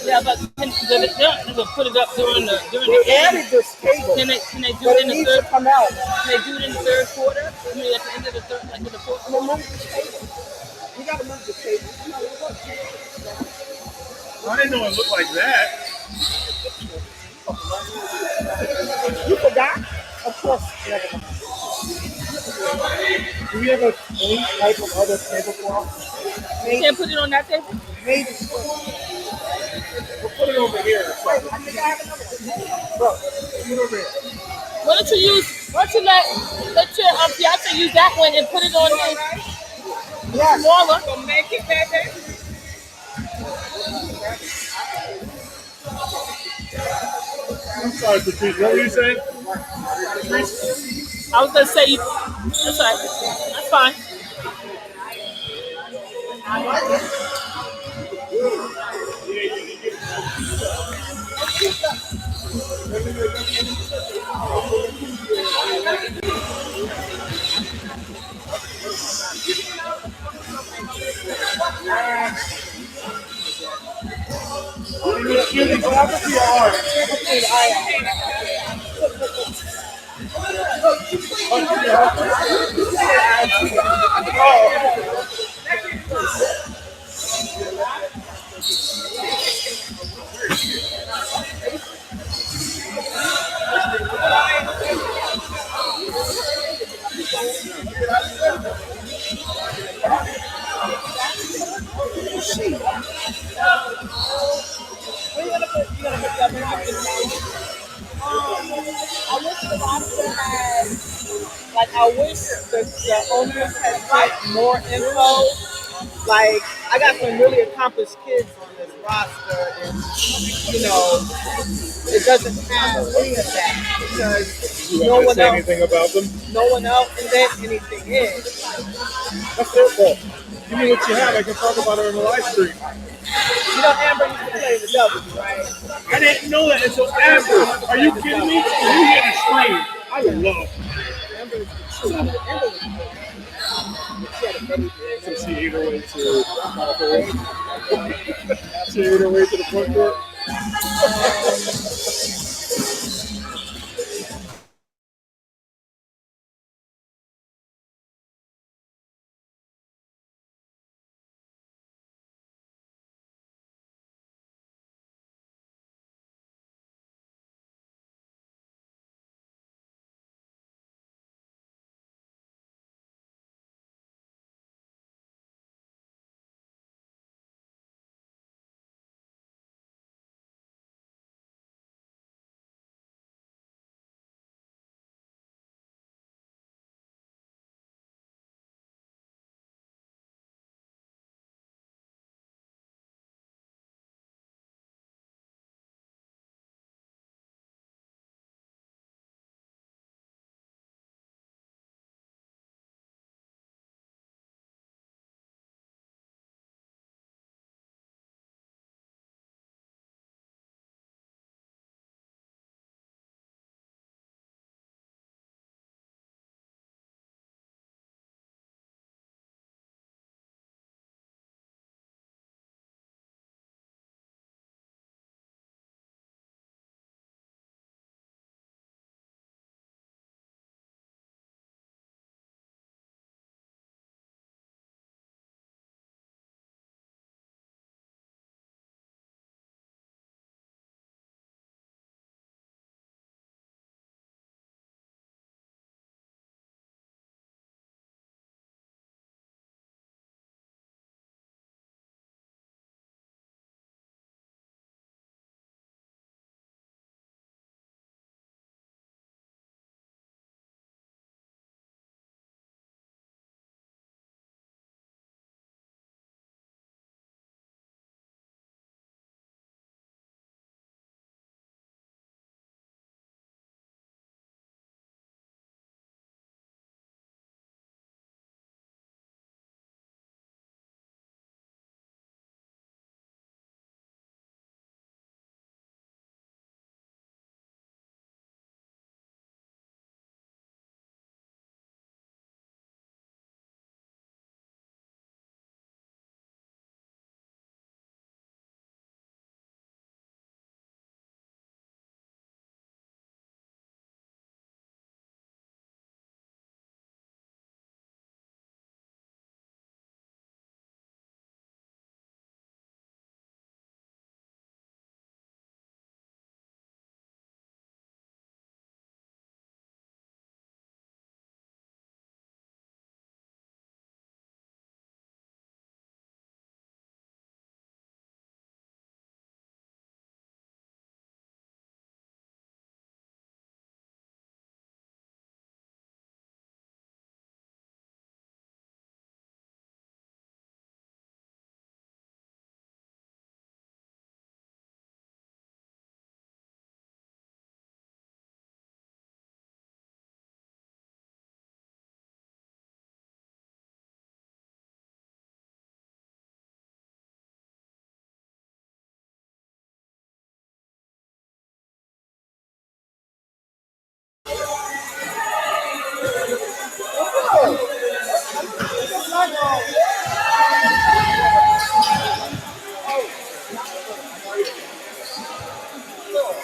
Yeah, but they will put it up during the They game. added this table, Can they do but it it in the needs to third? come out. Can they do it in the third quarter? I mean, at the end of the third, like in the fourth I'm gonna quarter. move this table. We gotta move the table. I didn't know it looked like that. You forgot? Of course, never mind. Do we have any type of other tablecloth? You Maybe, can't put it on that table. maybe. We'll put it over here. Wait, I think I have another one. Look, put it over here. Why don't you use? Why don't you let your fiance use that one and put it on his Yes. smaller? So make it, baby. I'm sorry, Patrice. What were you saying? Patrice? I was gonna say that's right. That's fine. Give me clap to your heart. I wish the roster had, like, I wish the owners had put more info. Like, I got some really accomplished kids on this roster, and it doesn't have any of that because You no want to one say else, anything about them? no one else invent anything in. That's their fault. Give me what you have. I can talk about it on the live stream. Amber used to play the W, right? I didn't know that until after. Are you kidding me? You hit a stream. I would love. Amber was the truth. Amber was she had a baby. So she ate her way to she ate her way to the front door.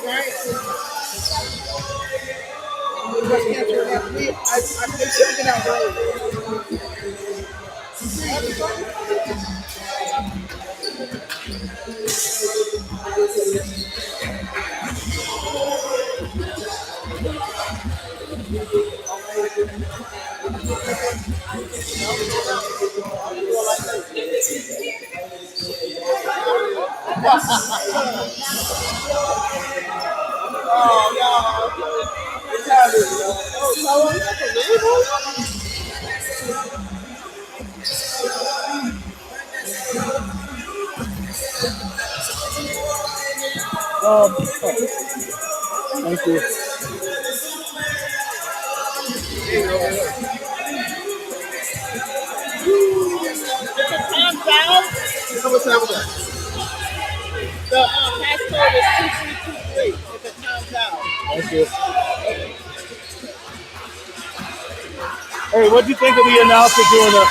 right? Breast cancer has me. I should get out early. Oh, no. It's how it is. Oh, so that's Thank you. If it times out, How much time was that? the passcode is 2323. If it times out. Thank you. Hey, what'd you think of the announcer doing the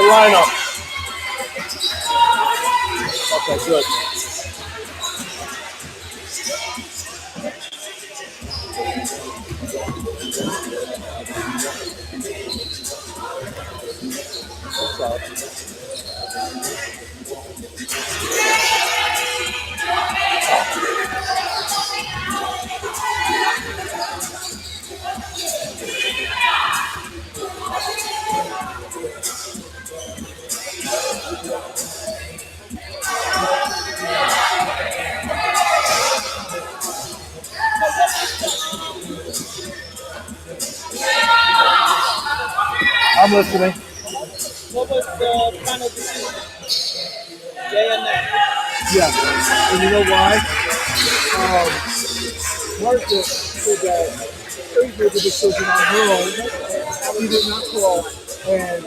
lineup? Okay, good. I'm listening. What was the final decision? Day and night. Yeah. And you know why? Martha said that Tracy made the decision on her own. She did not call. And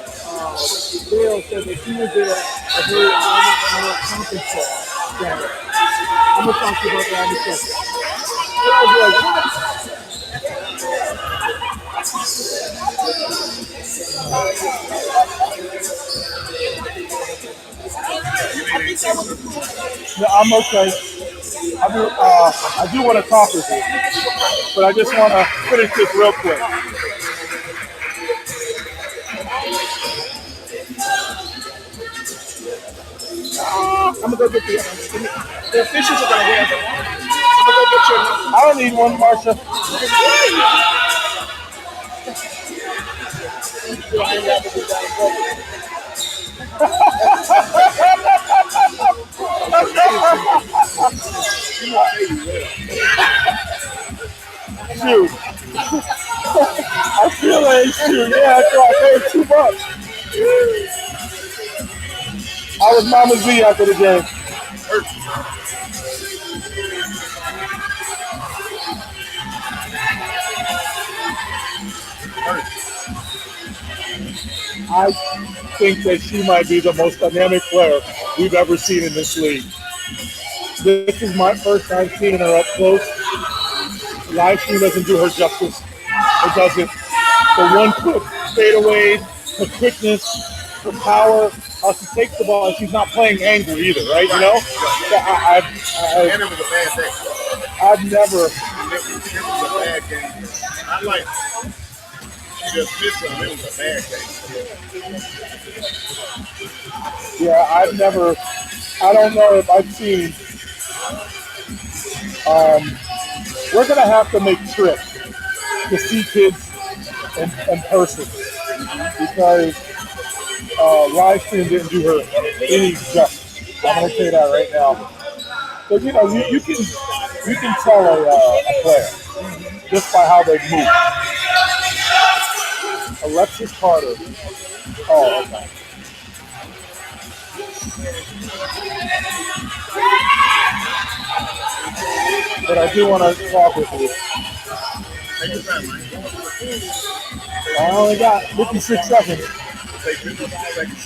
Dale said that she was there a very honorable conference call. I'm going to talk to you about that in a second. No, I'm okay. I do want to talk with you, but I just want to finish this real quick. I'm gonna go get the officials are gonna wear them. I'm gonna go get your number. I don't need one, Marsha. Shoot. I feel like shoot. Yeah, that's why I paid $2. I was Mama Z after the game. I think that she might be the most dynamic player we've ever seen in this league. This is my first time seeing her up close. Live stream doesn't do her justice. It doesn't. The one-foot fadeaways, her quickness, her power, how she takes the ball, and she's not playing angry either, right? You know? And it was a bad day. I've never. It was a bad game. I like it. She just missed them. It was a bad game. Yeah, I've never. I don't know if I've seen. We're gonna have to make trips to see kids in person because live stream didn't do her any justice. I'm gonna say that right now. Because you know you can tell a player just by how they move. Alexis Carter. Oh, okay. But I do want to talk with you. Take your time, man. I only got 56 seconds. Take 56 seconds.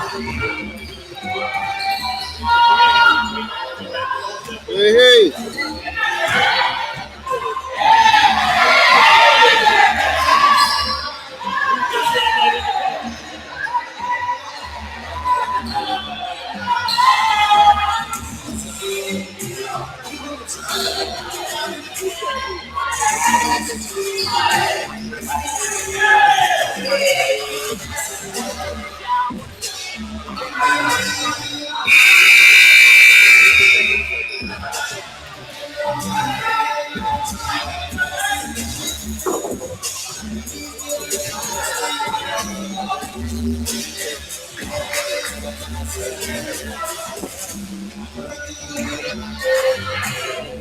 Hey.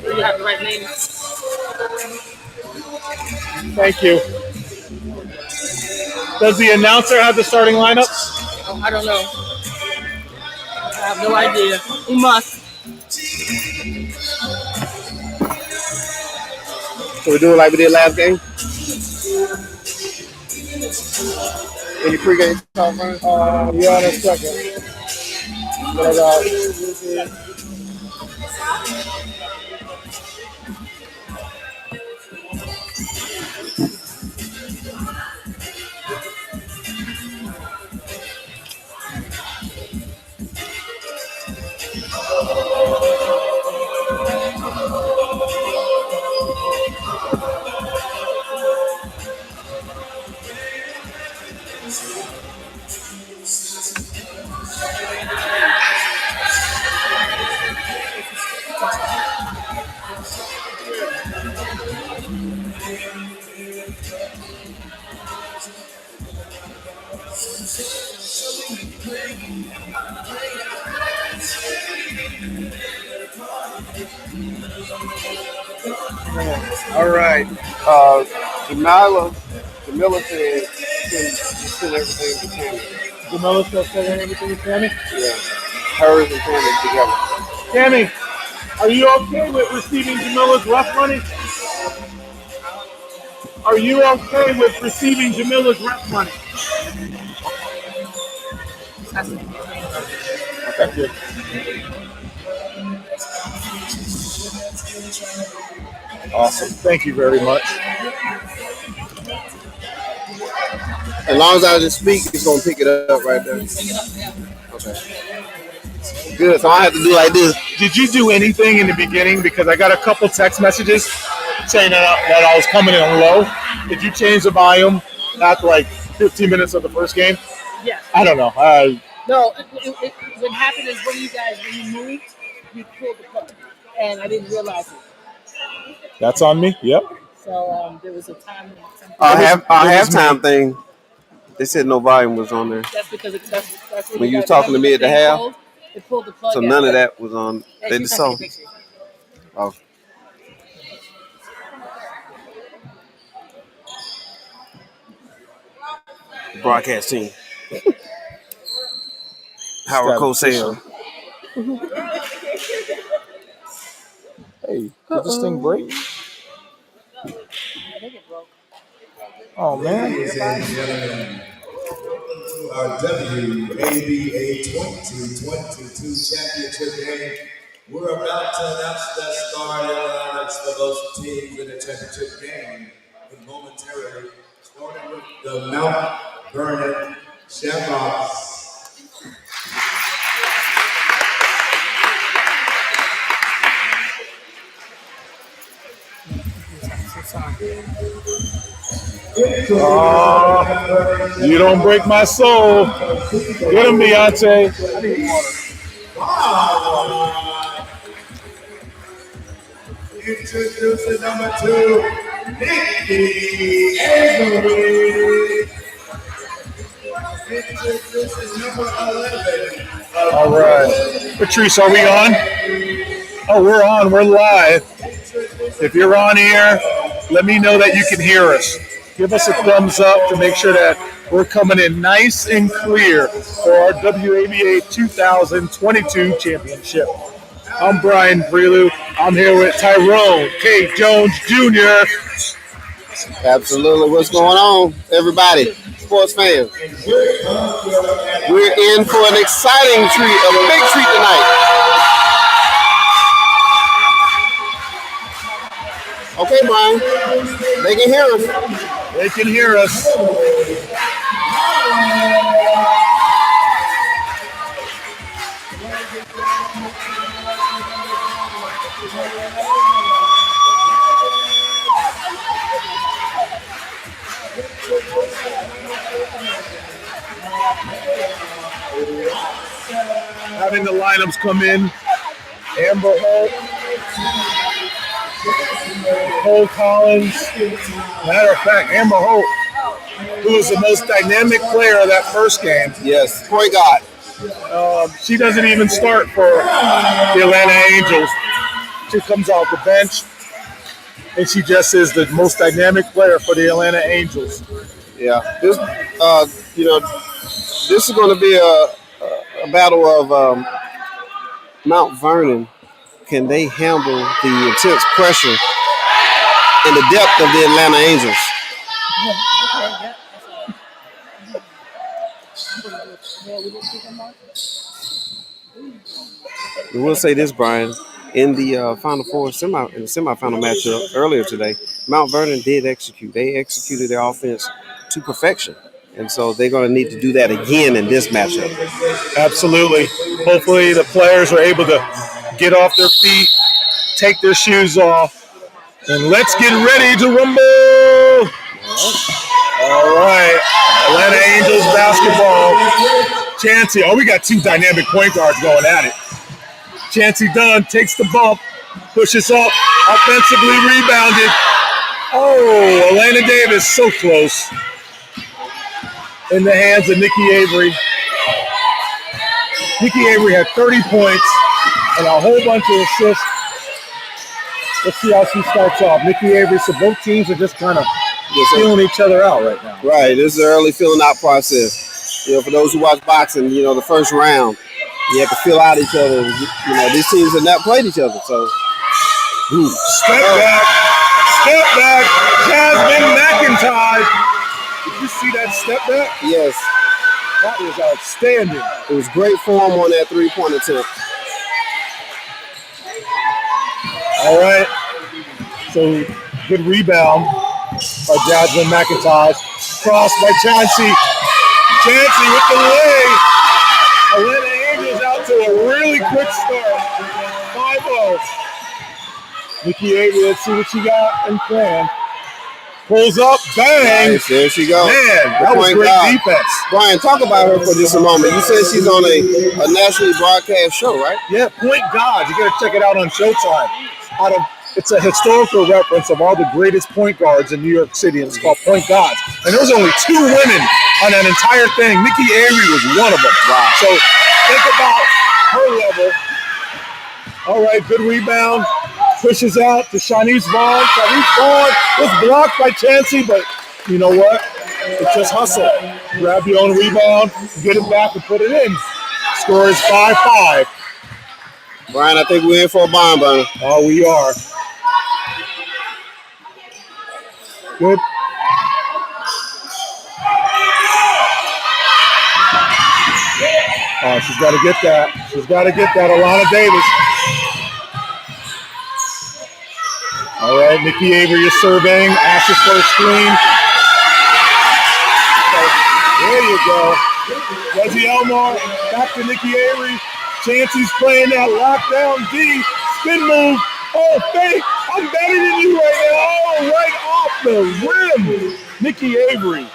You have the right name. Thank you. Does the announcer have the starting lineups? I don't know. I have no idea. He must. So we do it like we did last game? Any pregame talk, Brian? Yeah, in a second. But, All right. Jamila said send everything to Tammy. Jamila still sending everything to Tammy? Yeah. Hers and Tammy together. Tammy, are you okay with receiving Jamila's ref money? Are you okay with receiving Jamila's ref money? Thank you. Awesome. Thank you very much. As long as I just speak, it's going to pick it up right there. Okay. Good. So I have to do like this. Did you do anything in the beginning? Because I got a couple text messages saying that I was coming in low. Did you change the volume after like 15 minutes of the first game? Yes. I don't know. No, what happened is when you moved, you pulled the plug, and I didn't realize it. That's on me. Yep. So there was a time. Our halftime thing, they said no volume was on there. That's because that's when you was talking to me at the half. It pulled the plug so out. None of that was on. They just saw. Oh. Broadcast team. Howard Cosell. Hey, did this thing break? I think it broke. Oh, man. Ladies and gentlemen, to our WABA 2022 championship game. We're about to announce the starting lineups for those teams in the championship game. And momentarily, starting with the Mount Vernon Shamrocks. You don't break my soul. Get him, Beyonce. Introducing number 2, Nikki Avery. Introducing number 11. All right. Patrice, are we on? Oh, we're on. We're live. If you're on here, let me know that you can hear us. Give us a thumbs up to make sure that we're coming in nice and clear for our WABA 2022 championship. I'm Brian Brelow. I'm here with Tyrone K. Jones Jr. Absolutely. What's going on, everybody? sports fans. We're in for an exciting treat, a big treat tonight. Okay, Brian. They can hear us. They can hear us. Having the lineups come in. Amber Holt, Nicole Collins. Matter of fact, Amber Holt, who was the most dynamic player of that first game. Yes, point guard. She doesn't even start for the Atlanta Angels. She comes off the bench, and she just is the most dynamic player for the Atlanta Angels. Yeah, this this is going to be a battle of Mount Vernon. Can they handle the intense pressure and the depth of the Atlanta Angels? We will say this, Brian. In the Final Four semifinal matchup earlier today, Mount Vernon did execute. They executed their offense to perfection. And so they're going to need to do that again in this matchup. Absolutely. Hopefully the players are able to get off their feet, take their shoes off, and let's get ready to rumble. All right. Atlanta Angels basketball. Chancey. Oh, we got two dynamic point guards going at it. Chancey Dunn takes the bump, pushes up, offensively rebounded. Oh, Atlanta Davis so close. In the hands of Nikki Avery. Nikki Avery had 30 points and a whole bunch of assists. Let's see how she starts off. Nikki Avery, so both teams are just kind of feeling each other out right now. Right, this is an early filling out process. For those who watch boxing, the first round, you have to fill out each other. These teams have not played each other, so. Step back, Jasmine McIntyre. Did you see that step back? Yes. That was outstanding. It was great form on that three-point attempt. All right. So, good rebound by Jasmine McIntyre. Cross by Chancey. Chancey with the lay. Atlanta Angels out to a really quick start. 5-0. Nikki Avery, let's see what she got in plan. Pulls up, bang. Nice, there she goes. Man, that was great defense. Brian, talk about her for just a moment. You said she's on a nationally broadcast show, right? Yeah, Point Guards. You got to check it out on Showtime. It's a historical reference of all the greatest point guards in New York City, and it's called Point Guards. And there was only 2 women on that entire thing. Nikki Avery was one of them. Wow. So think about her level. All right, good rebound. Pushes out to Shanice Vaughn. Shanice Vaughn was blocked by Chancey, but you know what? It's just hustle. Grab your own rebound, get it back, and put it in. Score is 5-5. Brian, I think we're in for a barn burner. Oh, we are. Good. Oh, she's got to get that. She's got to get that. Alana Davis. All right, Nikki Avery is surveying. Ashes for a screen. There you go. Reggie Elmore back to Nikki Avery. Chancey's playing that lockdown D. Spin move. Oh, fake. I'm better than you right now. Oh, right off the rim. Nikki Avery.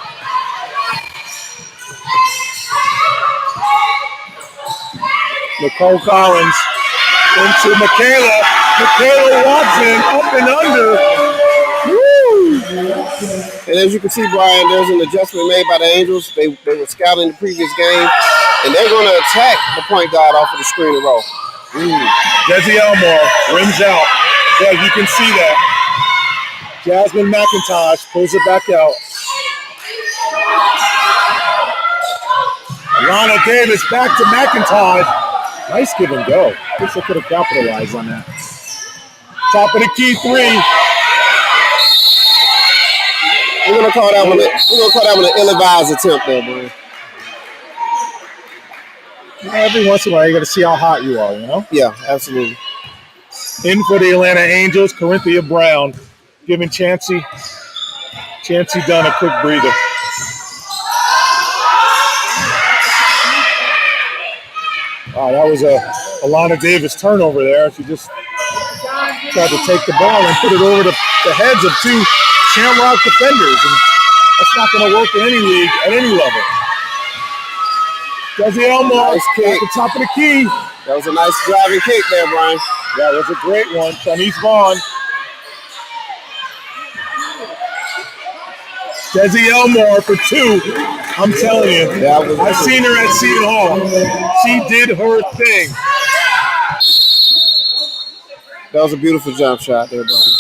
Nicole Collins into Michaela. Michaela Watson up and under. Woo! And as you can see, Brian, there's an adjustment made by the Angels. They were scouting the previous game, and they're going to attack the point guard off of the screen and roll. Desi Elmore rims out. Yeah, you can see that. Jasmine McIntosh pulls it back out. Alana Davis back to McIntosh. Nice give and go. Guess I could have capitalized on that. Top of the key 3. We're gonna call that one. We're gonna call that one an ill-advised attempt, there, boy. Every once in a while, you got to see how hot you are, you know? Yeah, absolutely. In for the Atlanta Angels, Corinthia Brown, giving Chancey Dunn a quick breather. Wow, that was a Alana Davis turnover there. She just tried to take the ball and put it over the heads of two Shamrock defenders, and that's not going to work in any league at any level. Desi Elmore Nice kick. at the top of the key. That was a nice driving kick there, Brian. That was a great one. Shanice Vaughn. Desi Elmore for two. I'm telling you, I've seen her at Seton Hall. She did her thing. That was a beautiful jump shot there, Brian.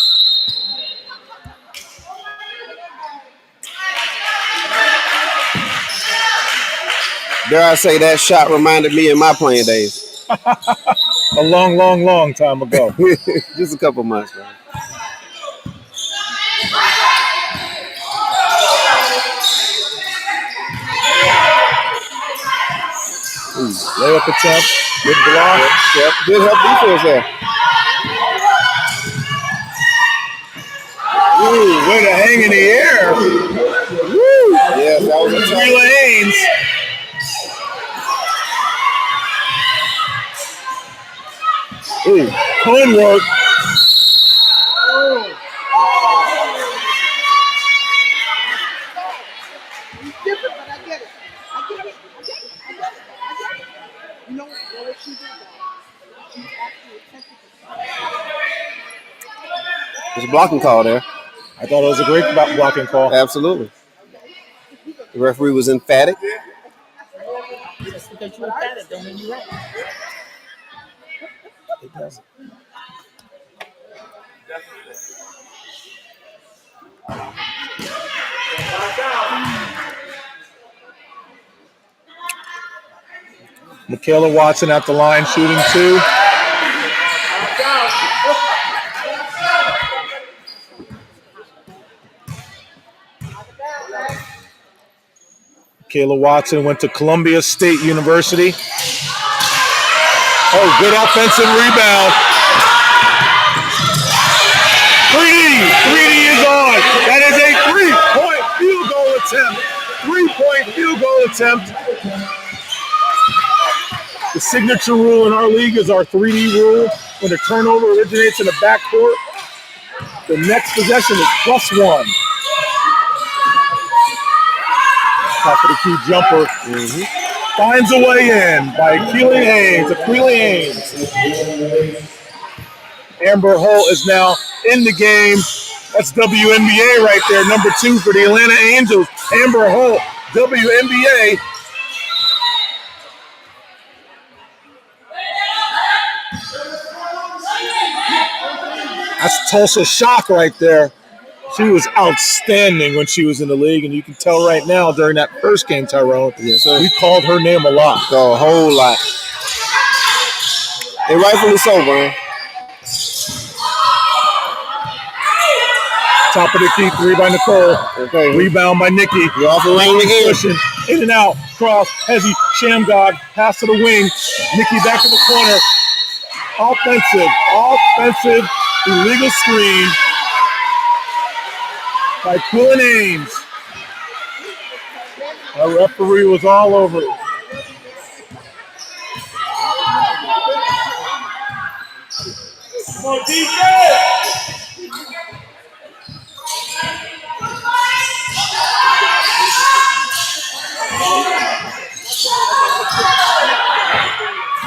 Dare I say that shot reminded me of my playing days. A long, long, long time ago. Just a couple months, Brian. Layup attempt. Good block. Yep. Good help defense there. Ooh, way to hang in the air. Woo! Yes, that was a Three Haynes. Ooh, cone work. Different, but I get it. You know what she did though? She actually attempted to. There's a blocking call there. I thought it was a great blocking call. Absolutely. The referee was emphatic. Just because you're emphatic don't mean you're right. It doesn't. Michaela Watson at the line shooting two. Michaela Watson went to Columbia State University. Oh, good offensive rebound. 3D is on. That is a 3-point field goal attempt. 3-point field goal attempt. The signature rule in our league is our 3D rule. When a turnover originates in the backcourt, the next possession is +1. Top of the key jumper. Finds a way in by Keely Haynes. Amber Holt is now in the game. That's WNBA right there. Number 2 for the Atlanta Angels. Amber Holt, WNBA. That's Tulsa Shock right there. She was outstanding when she was in the league, and you can tell right now during that first game, Tyrone, we called her name a lot. A whole lot. And rightfully so, Brian. Top of the key, 3 by Nicole. Okay. Rebound by Nikki. You're off the lane again. Pushing in and out. Cross. Hezzy. Shamgod. Pass to the wing. Nikki back in the corner. Offensive. Illegal screen by Quillen Ames. Our referee was all over it. Come on, defense!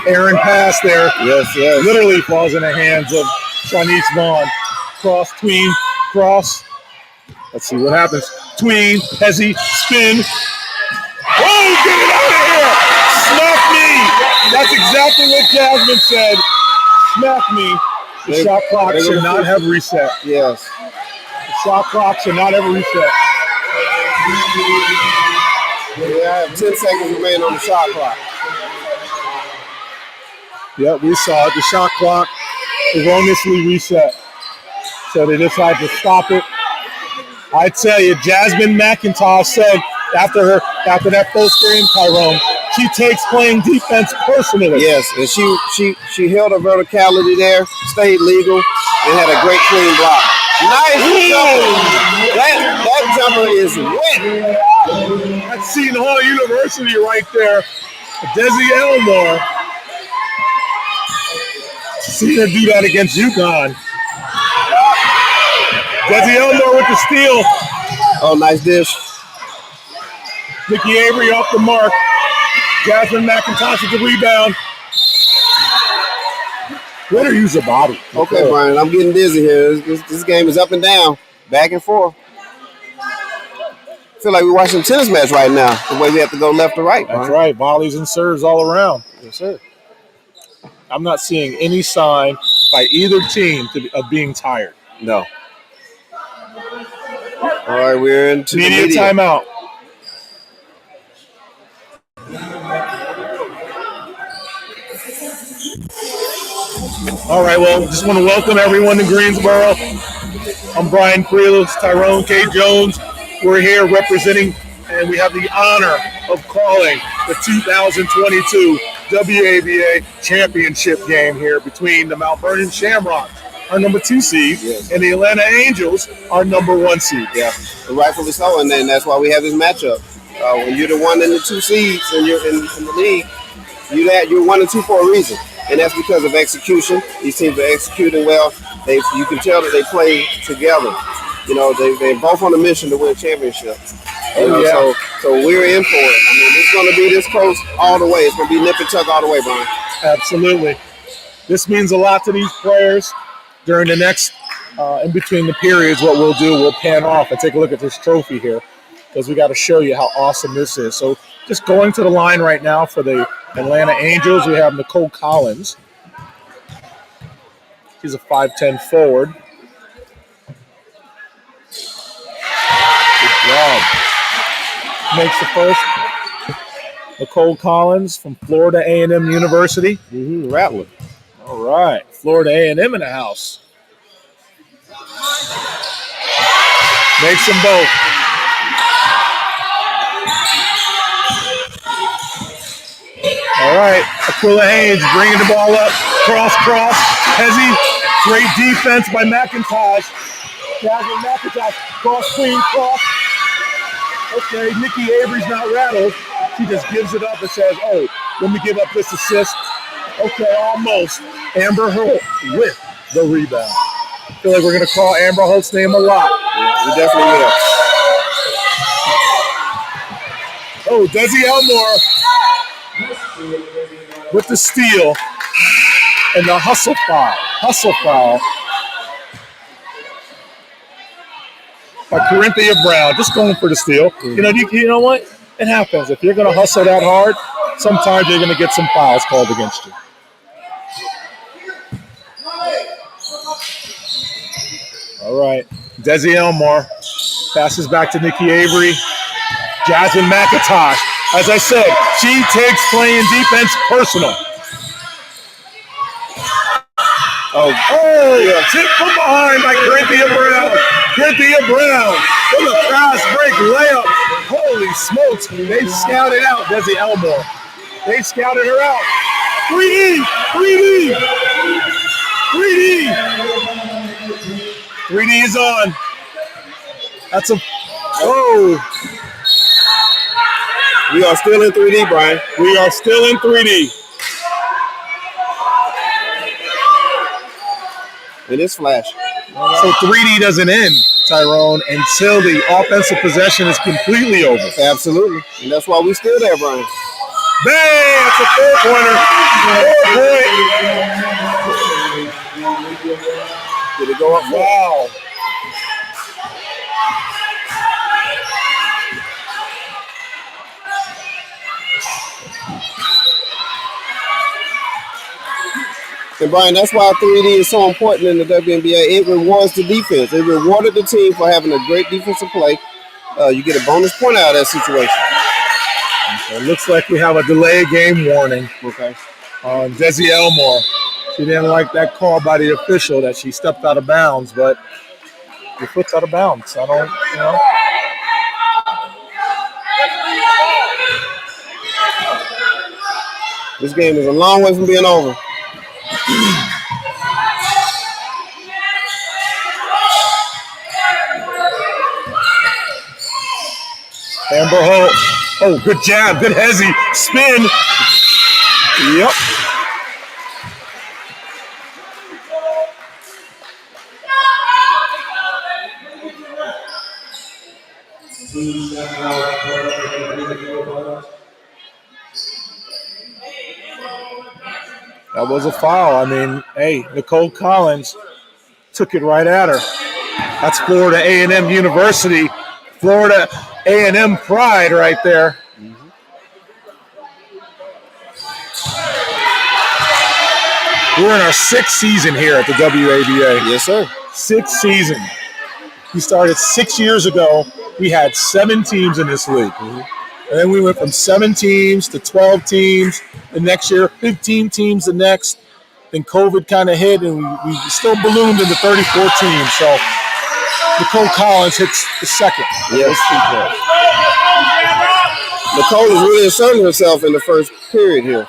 Aaron pass there. Yes. Literally falls in the hands of Shanice Vaughn. Cross, tween, cross. Let's see what happens. Tween, Hezzy, spin. Oh, get it out of here! Smack me! That's exactly what Jasmine said. Smack me. The shot clock should not have reset. Yes. The shot clock should not have reset. Yeah, I have 10 seconds remaining on the shot clock. Yep, we saw it. The shot clock erroneously reset. So they decided to stop it. I I tell you, Jasmine McIntosh said after that post game, Tyrone, she takes playing defense personally. Yes, and she held her verticality there, stayed legal, and had a great clean block. Nice jumper. That jumper is wet. That's Seton Hall University right there. Desi Elmore. Seen her do that against UConn. Desi Elmore with the steal. Oh, nice dish. Nikki Avery off the mark. Jasmine McIntosh with the rebound. Let her use her body. Okay, Brian, I'm getting dizzy here. This game is up and down, back and forth. I feel like we're watching a tennis match right now, the way we have to go left to right. That's right. Volleys and serves all around. Yes, sir. I'm not seeing any sign by either team of being tired. No. All right, we're into media timeout. All right, well, just want to welcome everyone to Greensboro. I'm Brian Creelos, Tyrone K. Jones. We're here representing, and we have the honor of calling the 2022 WABA championship game here between the Mount Vernon Shamrocks, our number 2 seed, and the Atlanta Angels, our number 1 seed. Yeah, rightfully so, and then that's why we have this matchup. When you're the 1 and the 2 seeds and you're in the league, you're 1 and 2 for a reason. And that's because of execution. These teams are executing well. You can tell that they play together. You know, they're both on a mission to win championships. So we're in for it. I mean, it's going to be this close all the way. It's going to be nip and tuck all the way, Brian. Absolutely. This means a lot to these players. During the next, in between the periods, what we'll do, we'll pan off and take a look at this trophy here because we got to show you how awesome this is. So just going to the line right now for the Atlanta Angels, we have Nicole Collins. She's a 5'10" forward. Good job. Makes the first. Nicole Collins from Florida A&M University. Rattler. All right. Florida A&M in the house. Makes them both. All right, Aquila Haynes bringing the ball up. Cross. Hezzy, great defense by McIntosh. Jasmine McIntosh, cross. Okay, Nikki Avery's not rattled. She just gives it up and says, oh, let me give up this assist. Okay, almost. Amber Holt with the rebound. I feel like we're going to call Amber Holt's name a lot. Yeah, we definitely will. Oh, Desi Elmore with the steal and the hustle foul by Corinthia Brown, just going for the steal. You know what? It happens. If you're going to hustle that hard, sometimes you're going to get some fouls called against you. All right, Desi Elmore passes back to Nikki Avery. Jasmine McIntosh. As I said, she takes playing defense personal. Yeah. Tip from behind by Corinthia Brown. With a fast break layup. Holy smokes. They scouted out Desi Elmore. They scouted her out. 3D is on. That's a... Oh. We are still in 3D, Brian. We are still in 3D. It is flash. So 3D doesn't end, Tyrone, until the offensive possession is completely over. Absolutely. And that's why we're still there, Brian. Bang! That's a 4-pointer. 4-point. Did it go up? Wow. And Brian, that's why 3D is so important in the WNBA. It rewards the defense. It rewarded the team for having a great defensive play. You get a bonus point out of that situation. It looks like we have a delay game warning. Okay. On Desi Elmore. She didn't like that call by the official that she stepped out of bounds, but Your foot's out of bounds. I don't, you know. This game is a long way from being over. Amber Holt. Oh, good jab. Good hezzy. Spin. Yep. That was a foul. I mean, hey, Nicole Collins took it right at her. That's Florida A&M University. Florida A&M pride right there. We're in our 6th season here at the WABA. Yes, sir. 6th season. We started 6 years ago. We had 7 teams in this league. And then we went from 7 teams to 12 teams. The next year, 15 teams the next. Then COVID kind of hit, and we still ballooned into 34 teams. So Nicole Collins hits the second. Yes. Nicole is really asserting herself in the first period here.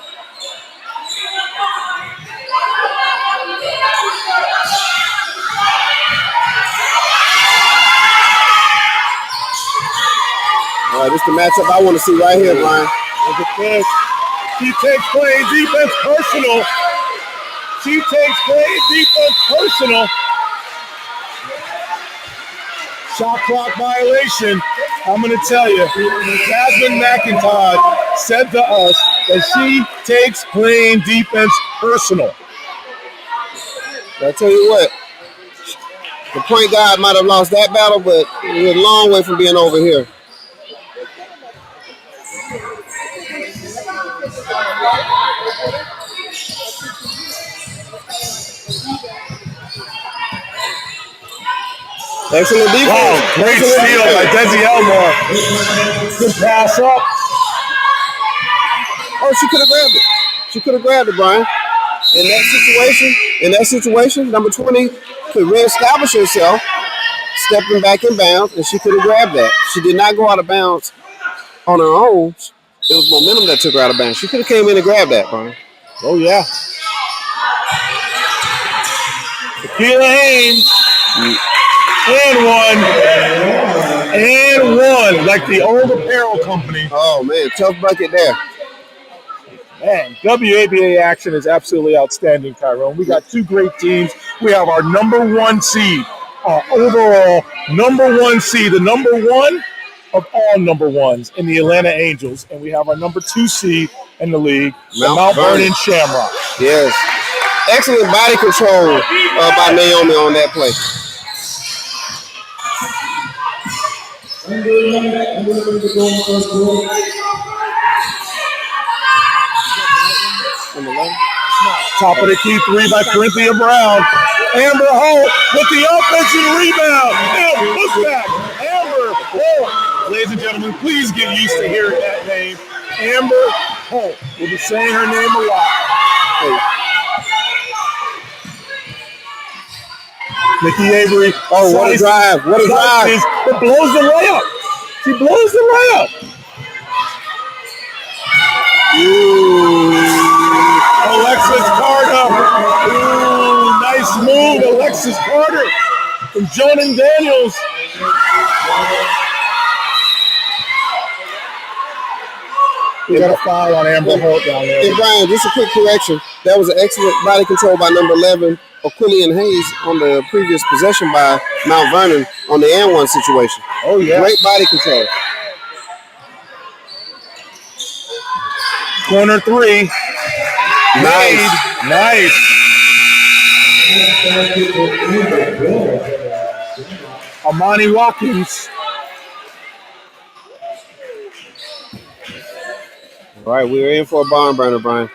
All right, this is the matchup I want to see right here, Brian. Look at this. She takes playing defense personal. She takes playing defense personal. Shot clock violation. I'm going to tell you, Jasmine McIntosh said to us that she takes playing defense personal. I'll tell you what, the point guard might have lost that battle, but we're a long way from being over here. Excellent defense. Wow, great steal by Desi Elmore. Good pass up. Oh, she could have grabbed it. She could have grabbed it, Brian. In that situation, number 20 could reestablish herself, stepping back in bounds, and she could have grabbed that. She did not go out of bounds on her own. It was momentum that took her out of bounds. She could have came in and grabbed that, Brian. Oh, yeah. Tequila Haynes. And one. Like the old apparel company. Oh, man. Tough bucket there. Man, WABA action is absolutely outstanding, Tyrone. We got 2 great teams. We have our number 1 seed, our overall number 1 seed, the number 1 of all number 1s in the Atlanta Angels. And we have our number 2 seed in the league, the Mount Vernon Shamrocks. Yes. Excellent body control by Naomi on that play. Top of the key 3 by Corinthia Brown. Amber Holt with the offensive rebound. And look back. Amber Holt. Ladies and gentlemen, please get used to hearing that name. Amber Holt. We'll be saying her name a lot. Hey. Nikki Avery. Oh, what a drive. What a drive. It blows the layup. She blows the layup. Alexis Carter. Ooh, nice move, Alexis Carter from Jonan Daniels. We got a foul on Amber Holt down there. Hey, Brian, just a quick correction. That was an excellent body control by number 11, Aquilian Hayes, on the previous possession by Mount Vernon on the and 1 situation. Oh, yeah. Great body control. Corner 3. Nice. Amani Watkins. All right, we're in for a barn burner, Brian.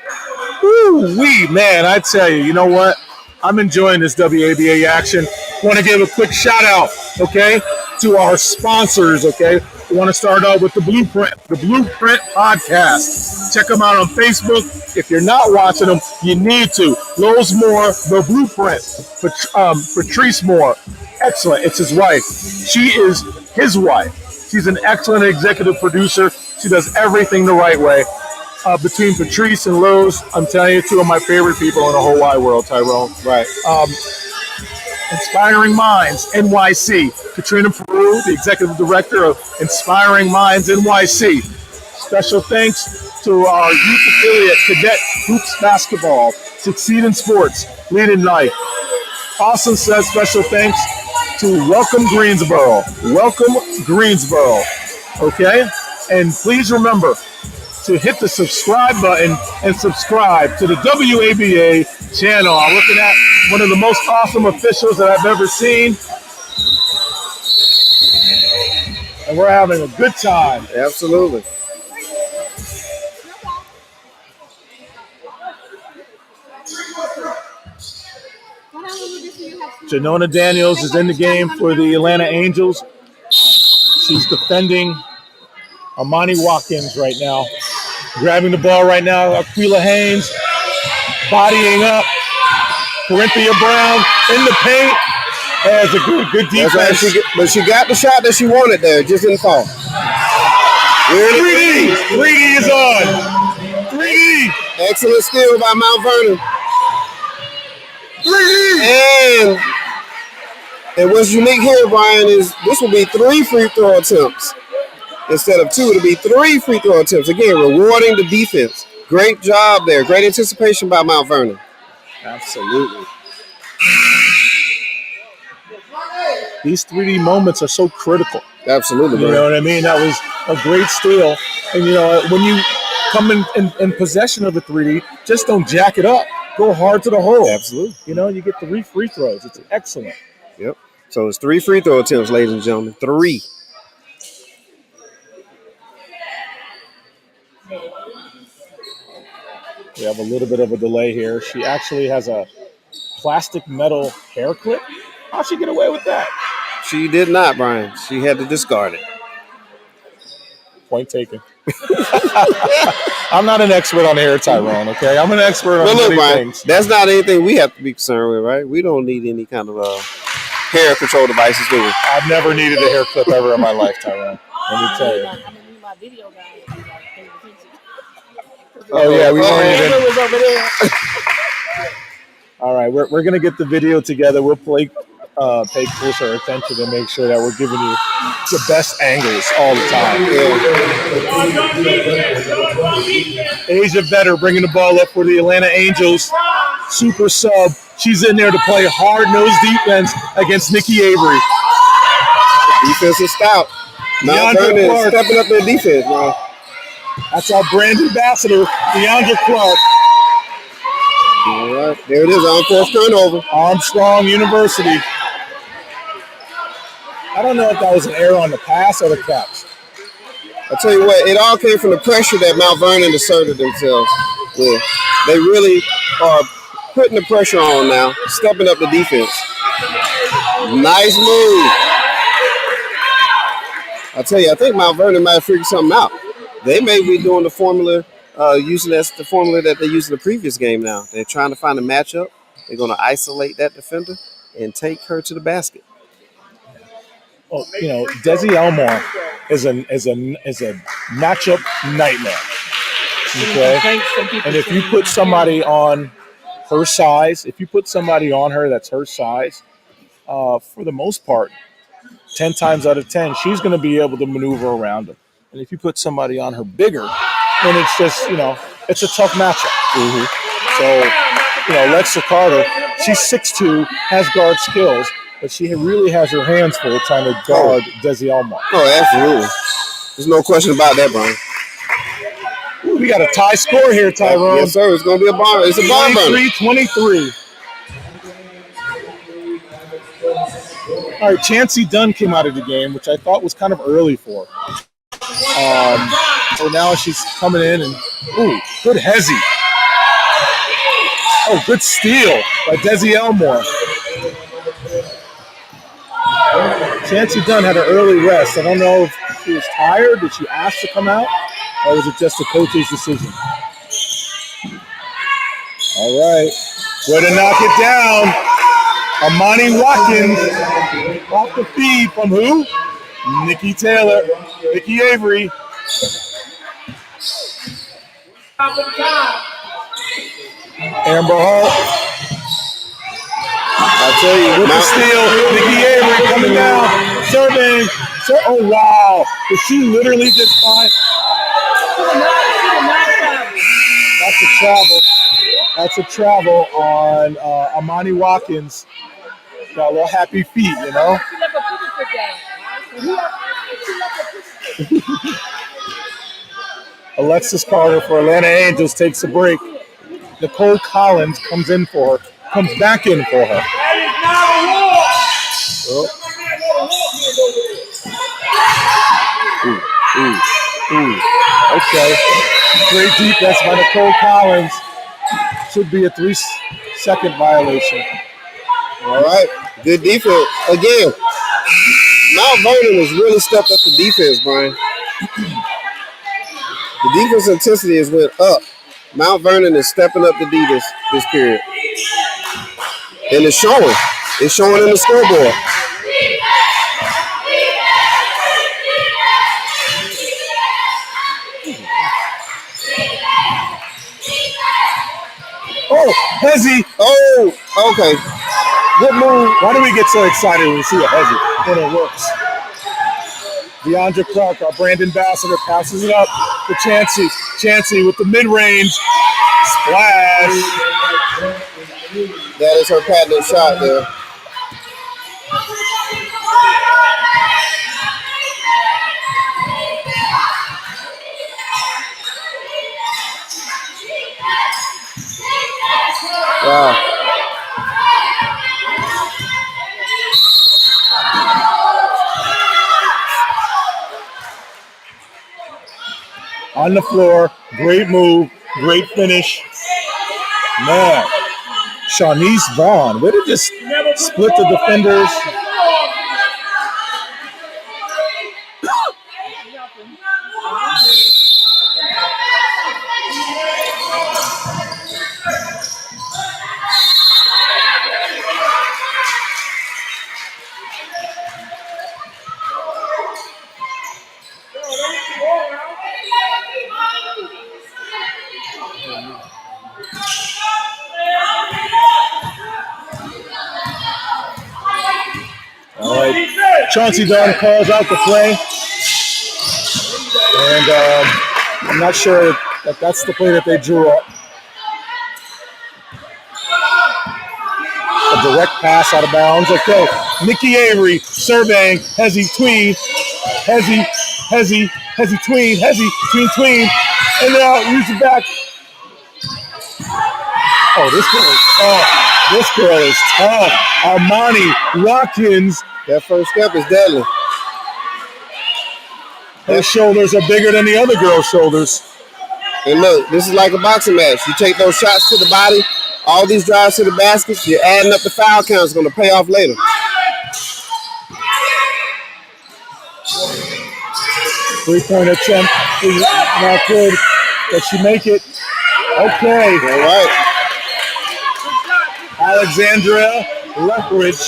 Woo-wee, man, I tell you, you know what? I'm enjoying this WABA action. Want to give a quick shout out, okay, to our sponsors, okay? We want to start out with the Blueprint Podcast. Check them out on Facebook. If you're not watching them, you need to. Lowe's Moore, the Blueprint, Patrice Moore, excellent. It's his wife. She is his wife. She's an excellent executive producer. She does everything the right way. Between Patrice and Lowe's, I'm telling you, two of my favorite people in the whole wide world, Tyrone. Right. Inspiring Minds, NYC. Katrina Peru, the executive director of Inspiring Minds, NYC. Special thanks to our youth affiliate, Cadet Hoops Basketball, Succeed in Sports, Lead in Life. Also says special thanks to Welcome Greensboro. Welcome Greensboro. Okay? And please remember to hit the subscribe button and subscribe to the WABA channel. I'm looking at one of the most awesome officials that I've ever seen. And we're having a good time. Absolutely. Janona Daniels is in the game for the Atlanta Angels. She's defending Amani Watkins right now. Grabbing the ball right now. Aquila Haynes bodying up. Corinthia Brown in the paint. Has a good defense. But she got the shot that she wanted there. It just didn't fall. 3D. 3D is on. 3D. Excellent steal by Mount Vernon. 3D. And what's unique here, Brian, is this will be 3 free throw attempts. Instead of 2, it'll be 3 free throw attempts. Again, rewarding the defense. Great job there. Great anticipation by Mount Vernon. Absolutely. These 3D moments are so critical. Absolutely, You know what I mean? That was a great steal. And, you know, when you come in possession of a 3D, just don't jack it up. Go hard to the hole. Absolutely. You know, you get 3 free throws. It's excellent. Yep. So it's 3 free throw attempts, ladies and gentlemen. 3. We have a little bit of a delay here. She actually has a plastic metal hair clip. How'd she get away with that? She did not, Brian. She had to discard it. Point taken. I'm not an expert on hair, Tyrone, okay? I'm an expert on many Brian, things. that's not anything we have to be concerned with, right? We don't need any kind of hair control devices, do we? I've never needed a hair clip ever in my life, Tyrone. Let me tell you. I'm gonna need my video guy to be like paying attention. Oh, yeah, we weren't It even. was over there. All right, we're going to get the video together. We'll pay closer attention to make sure that we're giving you the best angles all the time. Asia Vetter bringing the ball up for the Atlanta Angels. Super sub. She's in there to play hard-nosed defense against Nikki Avery. Defense is stout. Mount DeAndre Vernon Clark. stepping up their defense, man. That's our brand ambassador, DeAndre Clark. All right, there it is, unforced turnover. Armstrong University. I don't know if that was an error on the pass or the catch. I tell you what, it all came from the pressure that Mount Vernon asserted themselves with. They really are putting the pressure on now, stepping up the defense. Nice move. I tell you, I think Mount Vernon might have figured something out. They may be doing the formula, using that's the formula that they used in the previous game now. They're trying to find a matchup. They're going to isolate that defender and take her to the basket. Well, you know, Desi Elmore is a matchup nightmare. Okay, and if you put somebody on her size, if you put somebody on her that's her size, for the most part, 10 times out of 10, she's going to be able to maneuver around them. And if you put somebody on her bigger, then it's just, you know, it's a tough matchup. Mm-hmm. So, you know, Lexa Carter, she's 6'2", has guard skills, but she really has her hands full trying to guard Desi Elmore. Oh, absolutely. There's no question about that, Brian. Ooh, we got a tie score here, Tyrone. Yes, sir. It's going to be a barn. It's a barn burner. 23-23. All right, Chancey Dunn came out of the game, which I thought was kind of early for her. So now she's coming in and, ooh, good hezzy. Oh, good steal by Desi Elmore. Chancey Dunn had an early rest. I don't know if she was tired. Did she ask to come out? Or was it just the coach's decision? All right. Way to knock it down. Amani Watkins off the feed from who? Nikki Taylor, Nikki Avery. Amber Hall. I tell you, With the steal, Nikki Avery coming down, serving. Oh, wow. Did she literally just find? That's a travel. That's a travel on Amani Watkins. Got a little happy feet, you know? Alexis Carter for Atlanta Angels takes a break. Nicole Collins comes back in for her. Oh. Okay. Great defense by Nicole Collins. Should be a 3-second violation. All right. Good defense. Again, Mount Vernon has really stepped up the defense, Brian. The defense intensity has went up. Mount Vernon is stepping up the D this period. And it's showing. It's showing in the scoreboard. Oh, Hezzy. Oh, okay. Good move. Why do we get so excited when we see a Hezzy when it works? DeAndre Clark, our brand ambassador, passes it up to Chancey. Chancey with the mid-range. Splash. That is her patented shot there. Wow. On the floor, great move, great finish. Man, Shawnice Vaughn, way to just split the defenders. All right, Chauncey Dunn calls out the play. And I'm not sure that that's the play that they drew up. A direct pass out of bounds. Okay, Nikki Avery surveying. Hezzy tween. Hezzy tween. Hezzy tween. And now use it back. Oh, this girl is tough. Armani Watkins. That first step is deadly. Her shoulders are bigger than the other girl's shoulders. And look, this is like a boxing match. You take those shots to the body, all these drives to the baskets, you're adding up the foul count. It's going to pay off later. Three-point attempt is not good. Does she make it? Okay. All right. Alexandria Lethbridge.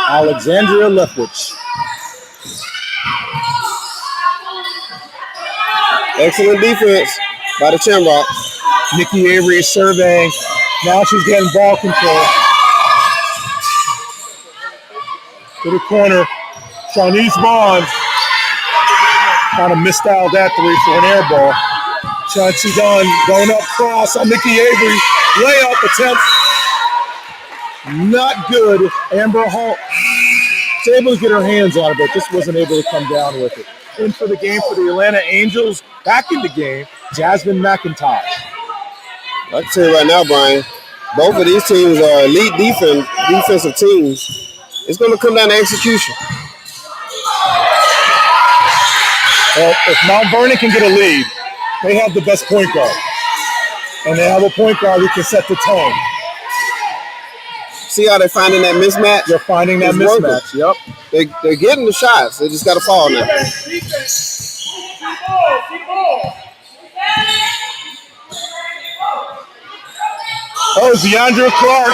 Alexandria Lethbridge. Excellent defense by the Shamrocks. Nikki Avery is surveying. Now she's getting ball control. To the corner. Shawnice Vaughn kind of misstyled that three for an air ball. Chauncey Dunn going up cross on Nikki Avery. Layup attempt. Not good. Amber Hall was able to get her hands on it, but just wasn't able to come down with it. In for the game for the Atlanta Angels. Back in the game, Jasmine McIntosh. I can tell you right now, Brian, both of these teams are elite defensive teams. It's going to come down to execution. Well, if Mount Vernon can get a lead, they have the best point guard. And they have a point guard who can set the tone. See how they're finding that mismatch? They're finding that mismatch. Yep. They're getting the shots. They just got to fall now. Oh, DeAndre Clark.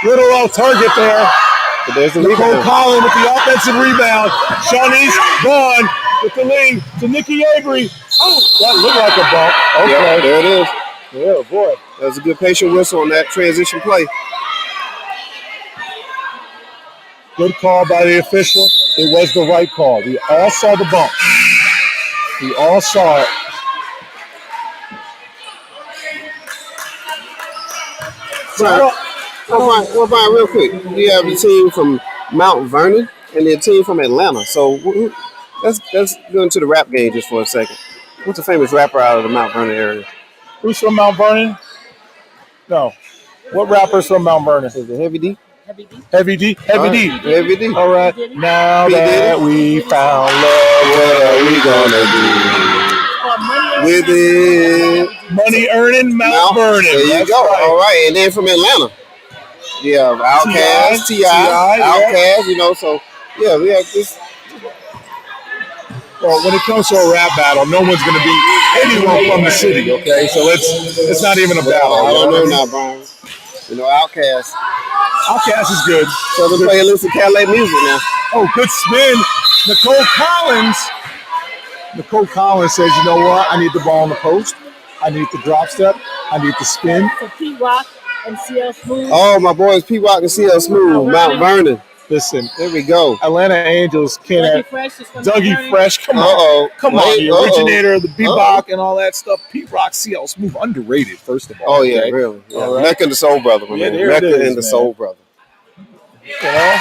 Little off target there. But there's the Nicole rebound. Collins with the offensive rebound. Shawnee's Vaughn with the lead to Nikki Avery. Oh, that looked like a bump. Okay. Yep, there it is. Yeah, boy. That was a good patient whistle on that transition play. Good call by the official. It was the right call. We all saw the bump. We all saw it. Well, Brian, real quick. You have a team from Mount Vernon and a team from Atlanta. So let's go into the rap game just for a second. What's a famous rapper out of the Mount Vernon area? Who's from Mount Vernon? No. What rapper's from Mount Vernon? Is it Heavy D? Heavy D. Heavy D. Heavy D. Heavy D. All right. Now P. that Diddy. we found love, What are we gonna do with it? money earning Mount Vernon. There you That's go. right. All right, and then from Atlanta, you have Outkast, T.I., Outkast. You know, so yeah, we have this. Well, when it comes to a rap battle, no one's going to beat anyone from the city, okay? So it's not even a battle. I don't know now, Brian. You know, Outkast. Outkast is good. So they're playing Lucy Calais music now. Oh, good spin. Nicole Collins says, you know what? I need the ball in the post. I need the drop step. I need the spin. So Pete Rock and CL Smooth. Oh, my boys, P. Rock and CL Smooth, Mount Vernon. Listen, There we go. Atlanta Angels can't Dougie have Fresh is from Dougie Vernon. Fresh. Come on. Uh-oh. Come on. Wait, The originator of the bebop and all that stuff. Pete Rock, CL Smooth, underrated, first of all. Oh, yeah, okay? really. Yeah. All right. Mecca and the Soul Brother, my Yeah, man. there it Mecca is, and the man. Soul Brother. You know?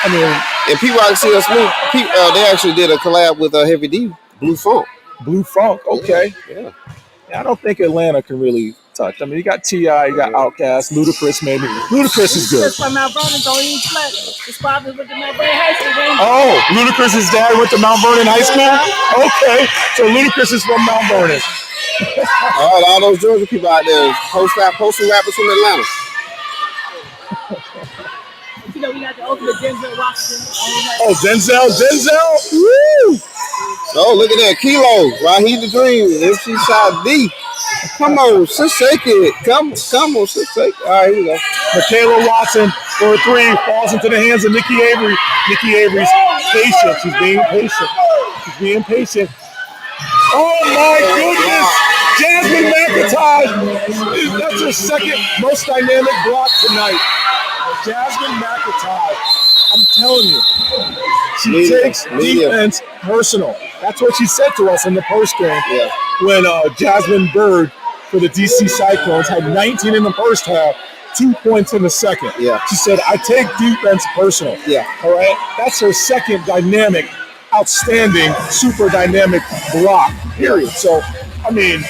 I mean, And P. Rock and CL Smooth, they actually did a collab with Heavy D, Blue Funk. Blue Funk, okay. Yeah. I don't think Atlanta can really touch. I mean, you got T.I., you got Outkast, Ludacris maybe. Ludacris is good. Just from Mount Vernon, don't even play. It's probably with the Mount Vernon High School Rangers. Oh, Ludacris's dad went to Mount Vernon High School? Okay, so Ludacris is from Mount Vernon. All right, all those Georgia people out there, posting rappers from Atlanta. You know, we got the ultimate Denzel Washington. Oh, Denzel? Woo! Oh, look at that. Kilo, Raheem the Dream, MC Side D. Come on, just shake it. Come on, just shake it. All right, here we go. Michaela Watson for a three, falls into the hands of Nikki Avery. Nikki Avery's patient. She's being patient. Oh my goodness! Jasmine McIntyre. That's her second most dynamic block tonight. Jasmine McIntyre. I'm telling you, she takes defense personal. That's what she said to us in the postgame. Yeah. When Jasmine Bird for the DC Cyclones had 19 in the first half, 2 points in the second. Yeah. She said, I take defense personal. Yeah. All right? That's her second dynamic, outstanding, super dynamic block, period. So, I mean,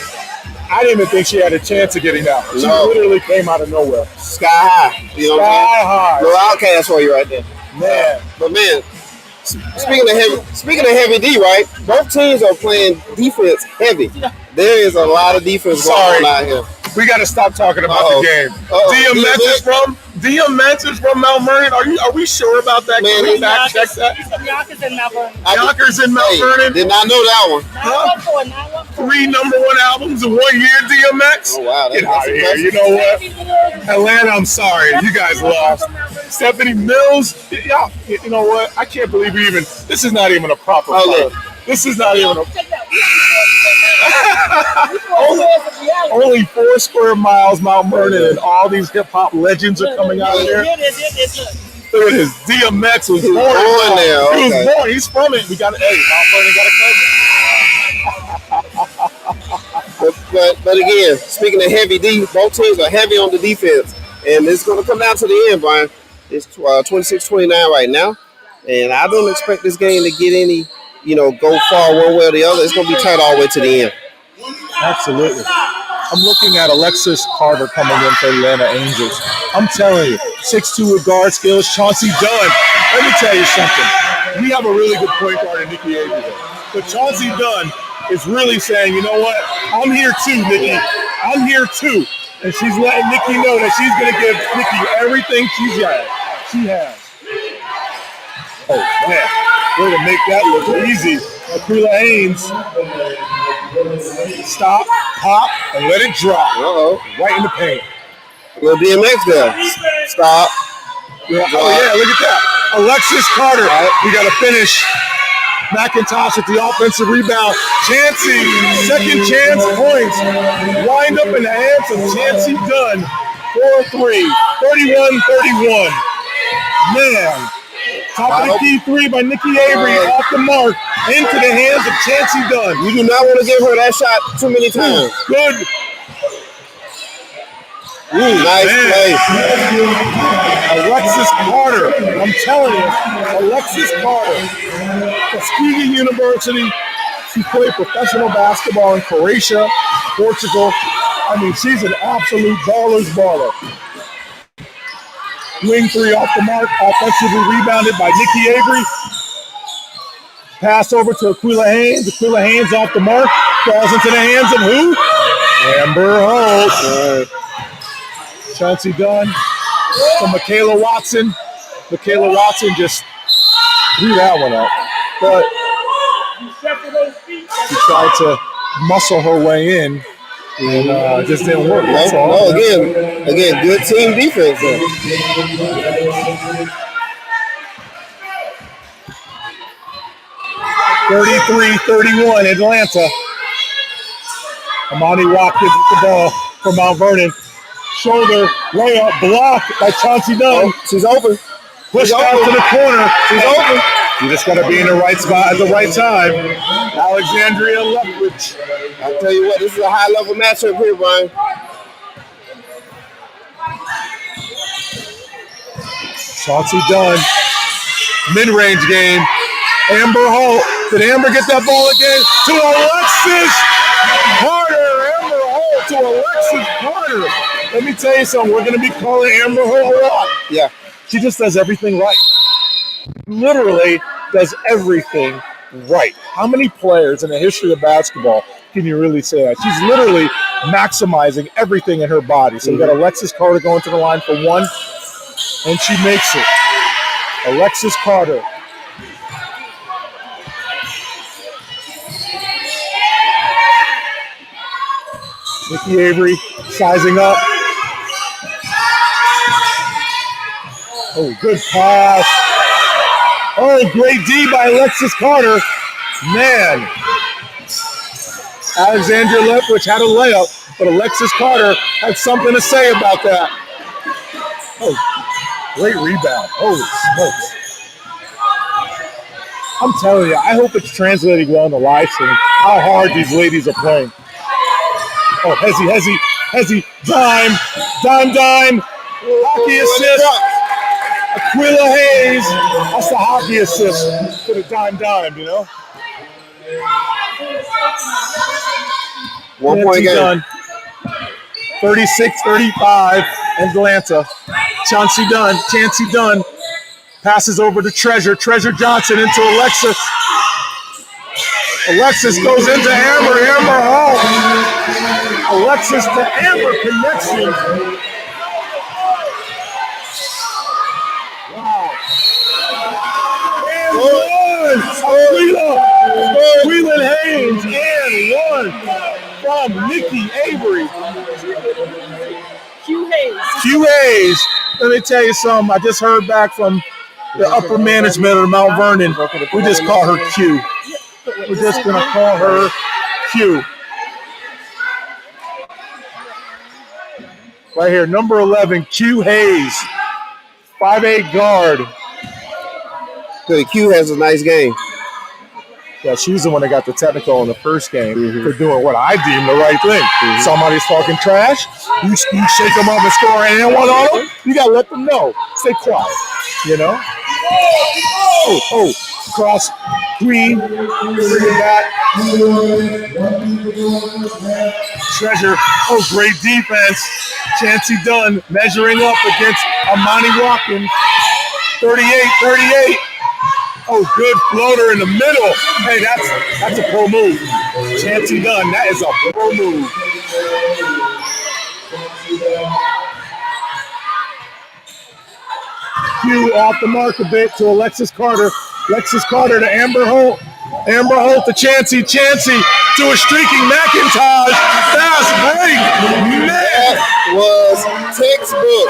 I didn't even think she had a chance of getting out. She literally came out of nowhere. Sky high. You know what I'm high. saying? No Outkast for you right there. Man. But man, speaking of heavy D, right? Both teams are playing defense heavy. There is a lot of defense going on out here. We got to stop talking about the game. DMX is from Mount Vernon. Are we sure about that? Man, Can we fact check that? He's from Yonkers and Mount Vernon. Yonkers in Mount Vernon. Did not know that one. 914. 3 number 1 albums in 1 year, DMX. Oh wow, Get out of here. You know what? Atlanta, I'm sorry. You guys lost. Stephanie Mills. Y'all, you know what? I can't believe we even. This is not even a proper fight. This is not even a. Only 4 square miles, Mount Vernon, and all these hip hop legends are coming out of there. Look at this. DMX was born there. He was born. He's from it. We got Mount Vernon got to cover. But again, speaking of heavy D, both teams are heavy on the defense, and it's going to come down to the end, Brian. It's 26-29 right now, and I don't expect this game to get any, go far one way or the other. It's going to be tight all the way to the end. Absolutely. I'm looking at Alexis Carter coming in for Atlanta Angels. I'm telling you, 6'2" with guard skills, Chauncey Dunn. Let me tell you something. We have a really good point guard in Nikki Avery. But Chauncey Dunn is really saying, you know what? I'm here too, Nikki. I'm here too. And she's letting Nikki know that she's going to give Nikki everything she has. Oh, man. Way to make that look easy. Aquila Haynes. Stop, pop, and let it drop. Uh-oh. Right in the paint. Little DMX there. Stop. Yeah. Oh, yeah, look at that. Alexis Carter. We got to finish. McIntosh with the offensive rebound. Chancey, second chance points. Wind up in the hands of Chancey Dunn. 4-3. 31-31. Man. Top of the key three by Nikki Avery off the mark into the hands of Chancey Dunn. You do not want to give her that shot too many times. Good. Nice play. Alexis Carter. I'm telling you, Alexis Carter. Tuskegee University. She played professional basketball in Croatia, Portugal. I mean, she's an absolute baller's baller. Wing three off the mark, offensively rebounded by Nikki Avery. Pass over to Aquila Haynes. Aquila Haynes off the mark. Falls into the hands of who? Amber Holt. Chauncey Dunn to Michaela Watson. Michaela Watson just threw that one up. But she tried to muscle her way in. And just didn't work. No, again, good team defense. 33-31, Atlanta. Amani Watkins with the ball for Mount Vernon. Shoulder layup blocked by Chauncey Dunn. Oh, she's open. Pushed out to the corner. She's open. You just got to be in the right spot at the right time. Alexandria Lethbridge. I'll tell you what, this is a high-level matchup here, Brian. Chauncey Dunn. Mid-range game. Amber Holt. Did Amber get that ball again? To Alexis Carter. Amber Holt to Alexis Carter. Let me tell you something. We're going to be calling Amber Holt a lot. Yeah. She just does everything right. Literally does everything right. How many players in the history of basketball can you really say that? She's literally maximizing everything in her body. So we got Alexis Carter going to the line for one, and she makes it. Alexis Carter. Nikki Avery sizing up. Oh, good pass. Oh, great D by Alexis Carter. Man. Alexandria Lethbridge had a layup, but Alexis Carter had something to say about that. Oh, great rebound. Holy smokes. I'm telling you, I hope it's translating well in the live stream how hard these ladies are playing. Oh, Hezzy, dime. Hockey assist. Aquila Hayes. That's the hockey assist to the dime, you know? 1 point game. Done. 36-35, Atlanta. Chancey Dunn passes over to Treasure Johnson into Alexis. Alexis goes into Amber Hall. Alexis to Amber connection. Wow. And one. Aquila Haynes and one from Nikki Avery. Q Hayes. Let me tell you something. I just heard back from the upper management of Mount Vernon. We just call her Q. We're just going to call her Q. Right here, number 11, Q Hayes. 5'8" guard. The Q has a nice game. Yeah, she's the one that got the technical in the first game for doing what I deem the right thing. Somebody's talking trash, you shake them up and score and one on them, you got to let them know. Stay quiet, you know? Oh, cross, Green, bring it back. Treasure, great defense. Chancey Dunn measuring up against Amani Watkins. 38-38. Oh, good floater in the middle. Hey, that's a pro move. Chancey Dunn, that is a pro move. Q off the mark a bit to Alexis Carter. Alexis Carter to Amber Holt. Amber Holt to Chansey. Chansey to a streaking McIntosh. Fast break. Man. That was textbook.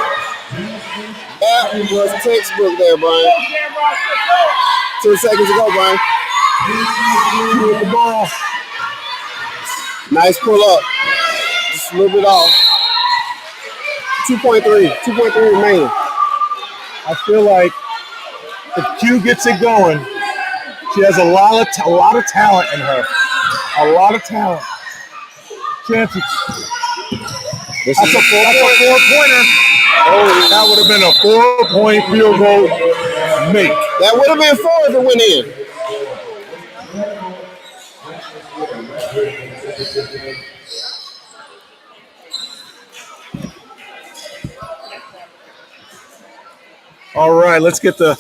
That was textbook there, Brian. 2 seconds to go, Brian. With the ball. Nice pull up. Just a little bit off. 2.3 remaining. I feel like if Q gets it going, she has a lot of talent in her. A lot of talent. Chansey. That's a 4-pointer. Oh, that would have been a 4-point field goal make. That would have been 4 if it went in. All right, let's get the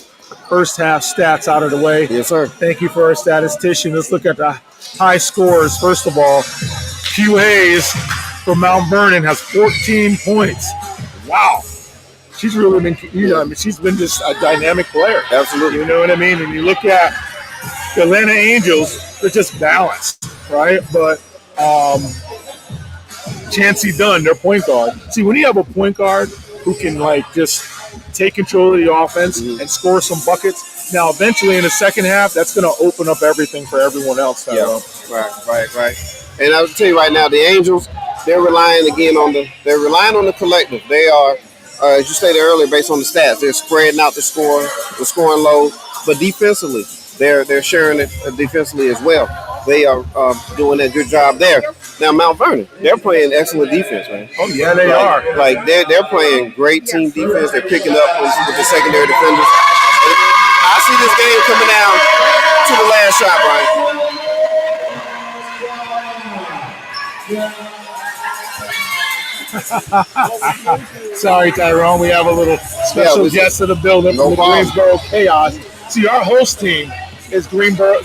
first half stats out of the way. Yes, sir. Thank you for our statistician. Let's look at the high scores. First of all, Q Hayes from Mount Vernon has 14 points. Wow. She's really been, she's been just a dynamic player. Absolutely. You know what I mean? And you look at the Atlanta Angels, they're just balanced, right? But Chansey Dunn, their point guard. See, when you have a point guard who can just take control of the offense and score some buckets, now eventually in the second half, that's going to open up everything for everyone else. Yeah, right. And I'll tell you right now, the Angels, they're relying on the collective. They are, as you stated earlier, based on the stats, they're spreading out the scoring load, but defensively, they're sharing it defensively as well. They are doing a good job there. Now Mount Vernon, they're playing excellent defense, man. Oh yeah, they are. They're playing great team defense. They're picking up with the secondary defenders. I see this game coming down to the last shot, Brian. Sorry, Tyrone. We have a little special guest in the building from the Greensboro Chaos. See, our host team is Greensboro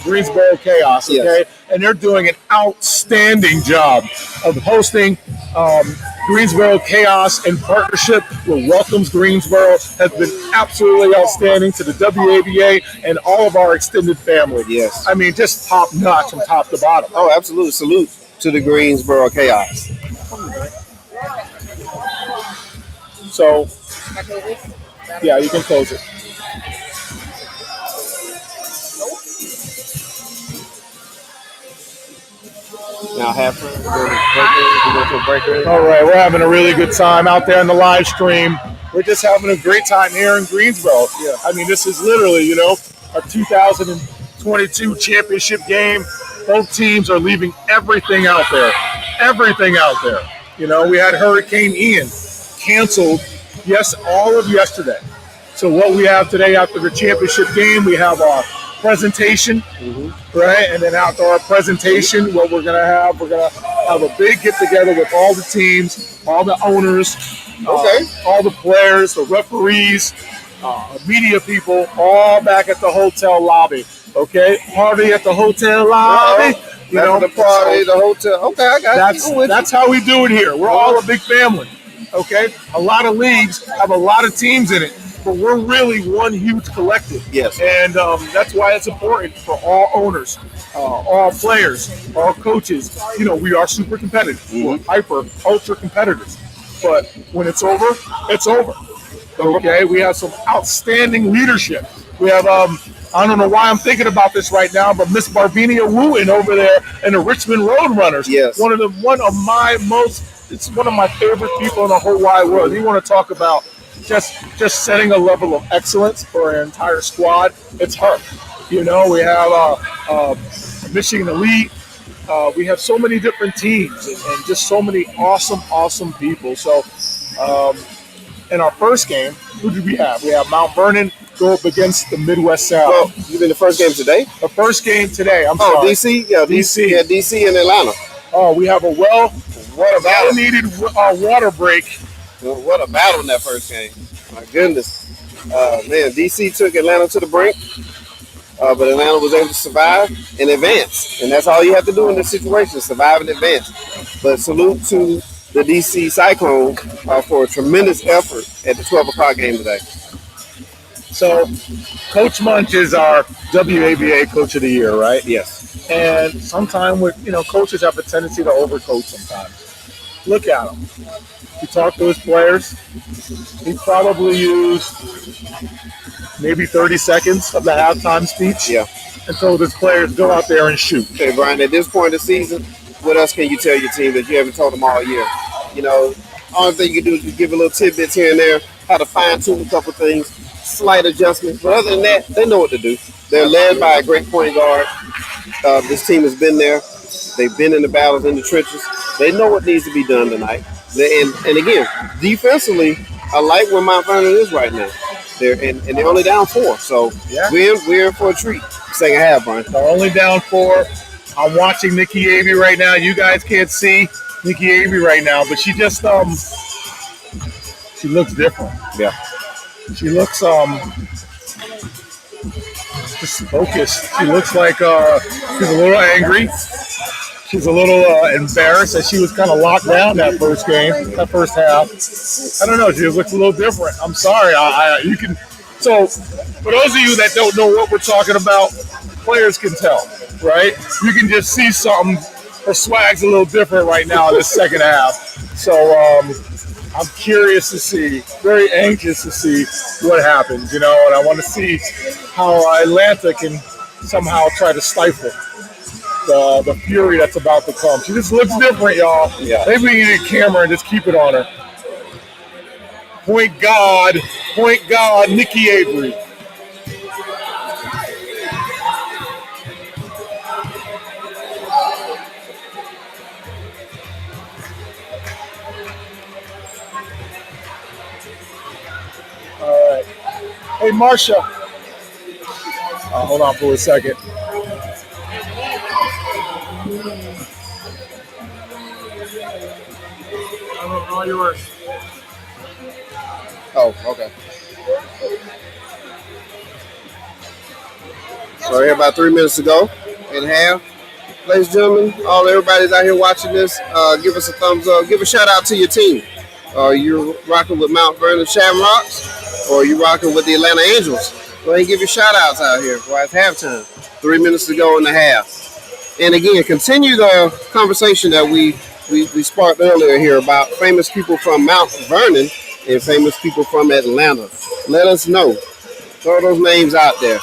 Chaos, okay? Yes. And they're doing an outstanding job of hosting Greensboro Chaos in partnership with Welcomes Greensboro has been absolutely outstanding to the WABA and all of our extended family. Yes. I mean, just top notch from top to bottom. Oh, absolutely. Salute to the Greensboro Chaos. So, yeah, you can close it. Now halftime. We go to a break. All right, we're having a really good time out there in the live stream. We're just having a great time here in Greensboro. Yeah. I mean, this is literally, our 2022 championship game. Both teams are leaving everything out there. Everything out there. We had Hurricane Ian canceled, all of yesterday. So what we have today after the championship game, we have our presentation, right? And then after our presentation, what we're gonna have a big get together with all the teams, all the owners, all the players, the referees, media people, all back at the hotel lobby. Okay, party at the hotel lobby. The party, the hotel. Okay, I got it. That's how we do it here. We're all a big family. Okay, a lot of leagues have a lot of teams in it, but we're really one huge collective. Yes. And that's why it's important for all owners, all players, all coaches. We are super competitive. We're ultra competitors. But when it's over, it's over. Okay, we have some outstanding leadership. We have, I don't know why I'm thinking about this right now, but Miss Barbinia Wooten over there in the Richmond Roadrunners. Yes. One of my favorite people in the whole wide world. You want to talk about just setting a level of excellence for our entire squad. It's her. We have Michigan Elite. We have so many different teams and just so many awesome people. So in our first game, who did we have? We have Mount Vernon go up against the Midwest South. Well, you mean the first game today? The first game today. I'm sorry. DC? Yeah, DC. Yeah, DC and Atlanta. Oh, we have a well-needed water break. Well, what a battle in that first game. My goodness. Man, DC took Atlanta to the brink, but Atlanta was able to survive and advance. And that's all you have to do in this situation, survive and advance. But salute to the DC Cyclones for a tremendous effort at the 12 o'clock game today. So, Coach Munch is our WABA Coach of the Year, right? Yes. And sometimes with coaches have a tendency to overcoach sometimes. Look at him. He talked to his players. He probably used maybe 30 seconds of the halftime speech. Yeah. And told his players go out there and shoot. Okay, Brian, at this point in the season, what else can you tell your team that you haven't told them all year? Only thing you can do is just give a little tidbits here and there, how to fine tune a couple things, slight adjustments. But other than that, they know what to do. They're led by a great point guard. This team has been there. They've been in the battles in the trenches. They know what needs to be done tonight. And again, defensively, I like where Mount Vernon is right now. They're only down 4, so Yeah. we're in for a treat. Second half, Brian. They're only down 4. I'm watching Nikki Avery right now. You guys can't see Nikki Avery right now, but she just she looks different. Yeah. She looks just focused. She looks like she's a little angry. She's a little embarrassed that she was kind of locked down that first half. I don't know. She just looks a little different. I'm sorry. You can. So, for those of you that don't know what we're talking about, players can tell, right? You can just see something. Her swag's a little different right now in the second half. So, I'm curious to see, very anxious to see what happens, and I want to see how Atlanta can somehow try to stifle the fury that's about to come. She just looks different, y'all. Yeah. Maybe we need a camera and just keep it on her. Point guard, Nikki Avery. All right. Hey, Marsha. Hold on for a second. All yours. Oh, okay. So here about 3 minutes to go and a half. Ladies and gentlemen, everybody's out here watching this, give us a thumbs up. Give a shout out to your team. You're rocking with Mount Vernon Shamrocks, or you're rocking with the Atlanta Angels. Go ahead and give your shout outs out here while it's halftime. 3 minutes to go in the half. And again, continue the conversation that we sparked earlier here about famous people from Mount Vernon and famous people from Atlanta. Let us know. Throw those names out there.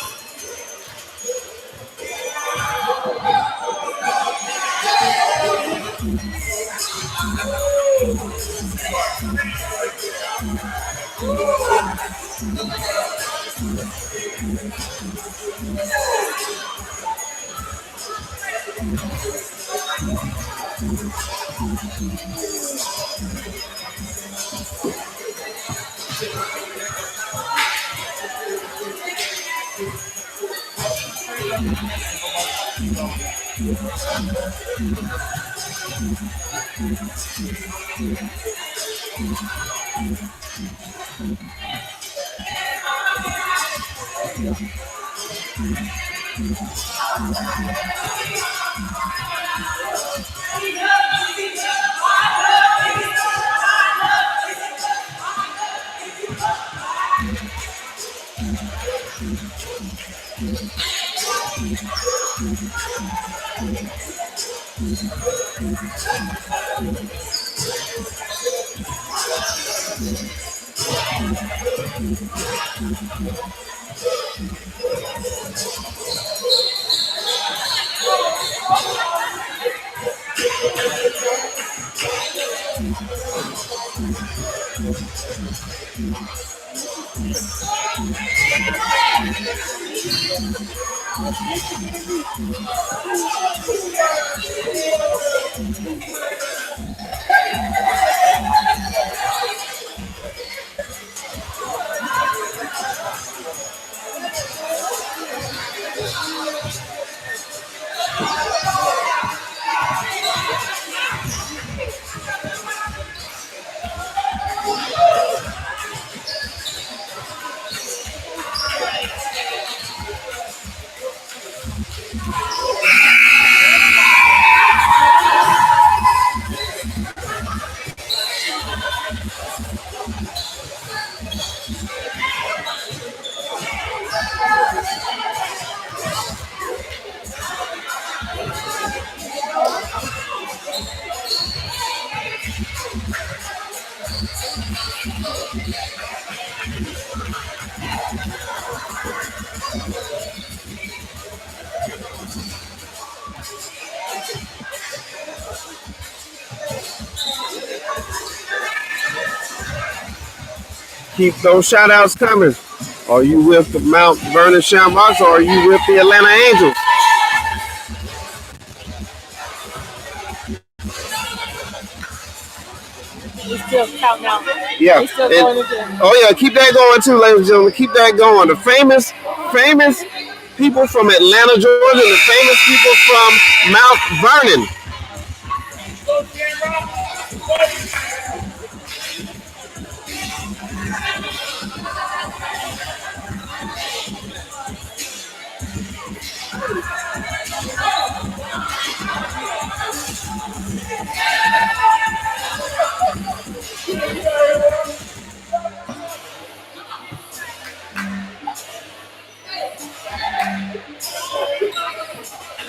Keep those shout outs coming. Are you with the Mount Vernon Shamrocks or are you with the Atlanta Angels? We're still counting out. Yeah. We're still going into. Oh yeah, keep that going too, ladies and gentlemen. Keep that going. The famous people from Atlanta, Georgia, and the famous people from Mount Vernon.